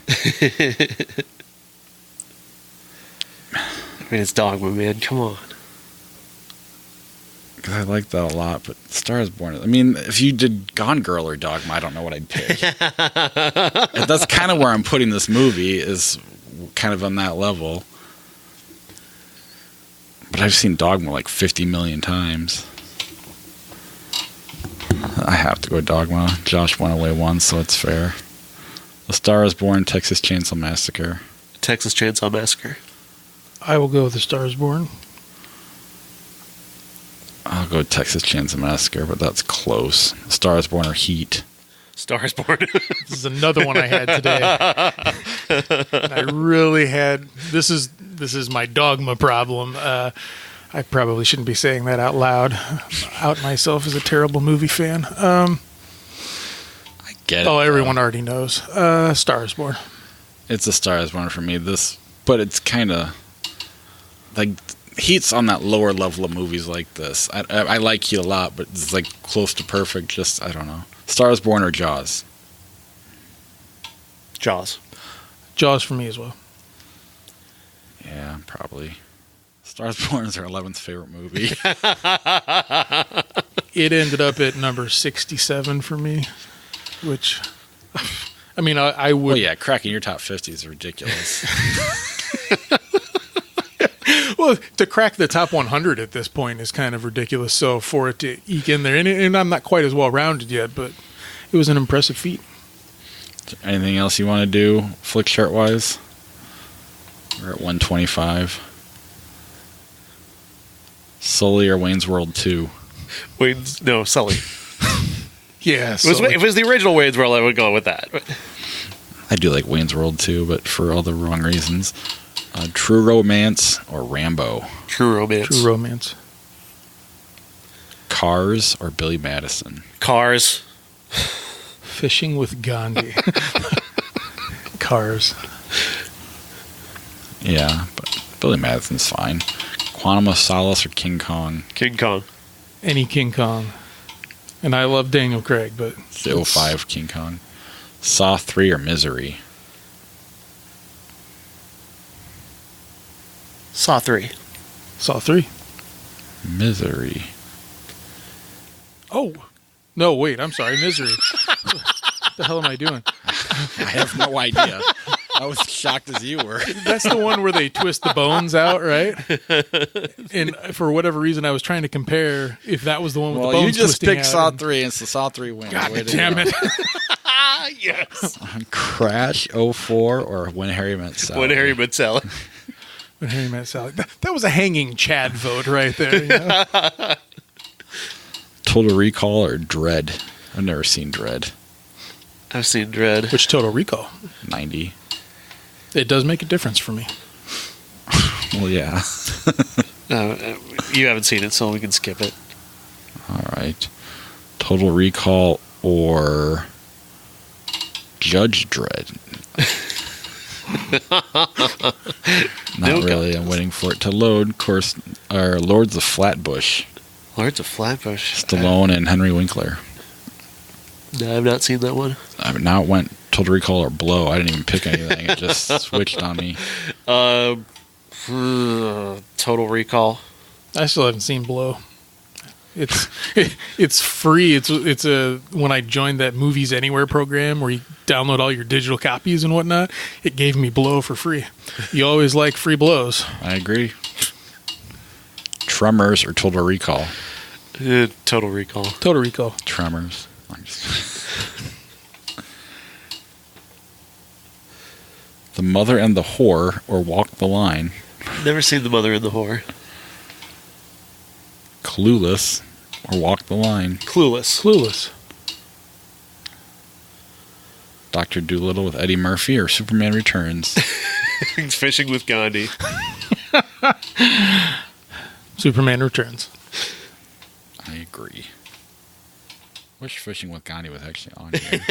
I mean, it's Dogma, man. Come on. Because I like that a lot, but Star is Born. I mean, if you did Gone Girl or Dogma, I don't know what I'd pick. That's kind of where I'm putting this movie, is kind of on that level. But I've seen Dogma like 50 million times. I have to go Dogma. Josh went away once, so it's fair. A Star is Born, Texas Chainsaw Massacre. Texas Chainsaw Massacre. I will go with A Star is Born. I'll go with Texas Chainsaw Massacre, but that's close. A Star is Born or Heat. Star is Born. This is another one I had today. I really had. This is my dogma problem. I probably shouldn't be saying that out loud. Out myself as a terrible movie fan. I get it. Oh, everyone already knows. Star is Born. It's A Star is Born for me. But it's kind of like Heat's on that lower level of movies like this. I like Heat a lot, but it's like close to perfect. Just I don't know. Star is Born or Jaws? Jaws. Jaws for me as well. Yeah, probably. Star is Born is our 11th favorite movie. It ended up at number 67 for me, which, I mean, I would... Well, yeah, cracking your top 50 is ridiculous. Well, to crack the top 100 at this point is kind of ridiculous. So for it to eke in there, and I'm not quite as well rounded yet, but it was an impressive feat. Anything else you want to do, flick chart wise? We're at 125. Sully or Wayne's World 2? Sully. Yeah, if it was the original Wayne's World, I would go with that. I do like Wayne's World 2, but for all the wrong reasons. True Romance or Rambo? True Romance. True Romance. Cars or Billy Madison? Cars. Fishing with Gandhi. Cars. Yeah, but Billy Madison's fine. Quantum of Solace or King Kong? King Kong. Any King Kong. And I love Daniel Craig, but... It's the 05 King Kong. Saw 3 or Misery? Saw 3. Saw 3. Misery. Oh. No, wait, I'm sorry. Misery. What the hell am I doing? I have no idea. I was shocked as you were. That's the one where they twist the bones out, right? And for whatever reason, I was trying to compare if that was the one with the bones you just twisting picked Saw out. 3, and it's the Saw 3 win. God damn it. Yes. Crash 04 or When Harry Met Sally? When Harry Met Sally. When Harry Met Sally. That was a hanging Chad vote right there. You know? Total Recall or Dread? I've never seen Dread. I've seen Dread. Which Total Recall? 90. It does make a difference for me. Well, yeah. You haven't seen it, so we can skip it. All right. Total Recall or Judge Dredd? Not really. I'm waiting for it to load. Of course, our Lords of Flatbush. Lords of Flatbush. Stallone and Henry Winkler. No, I've not seen that one. Now it went Total Recall or Blow. I didn't even pick anything. It just switched on me. Total Recall. I still haven't seen Blow. It's free. It's a when I joined that Movies Anywhere program where you download all your digital copies and whatnot, it gave me Blow for free. You always like free blows. I agree. Tremors or Total Recall? Total Recall. Total Recall. Tremors. The Mother and the Whore or Walk the Line? Never seen The Mother and the Whore. Clueless or Walk the Line? Clueless. Dr. Dolittle with Eddie Murphy or Superman Returns? Fishing with Gandhi. Superman Returns. I agree. Wish Fishing with Gandhi was actually on here.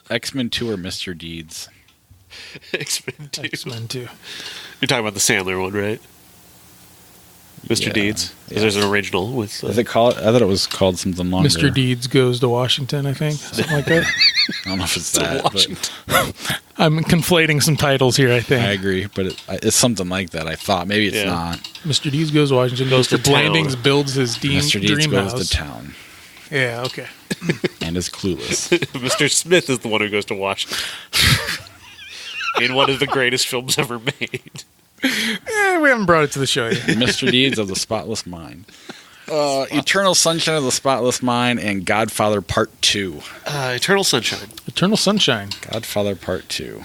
X-Men 2 or Mr. Deeds? X-Men 2. X-Men 2. You're talking about the Sandler one, right? Mr. Yeah, Deeds. yeah. There's an original with. Is it called? I thought it was called something longer. Mr. Deeds Goes to Washington, I think. Something like that. I don't know if it's that. But I'm conflating some titles here, I think. I agree, but it's something like that. I thought maybe it's not. Mr. Deeds Goes to Washington. Goes to Mr. Blandings town. builds his Mr. Deeds dream goes house. to town Yeah, okay. and is clueless. Mr. Smith is the one who goes to Washington. In one of the greatest films ever made. We haven't brought it to the show yet. Mr. Deeds of the Spotless Mind. Eternal Sunshine of the Spotless Mind and Godfather Part 2. Eternal Sunshine. Eternal Sunshine. Godfather Part 2.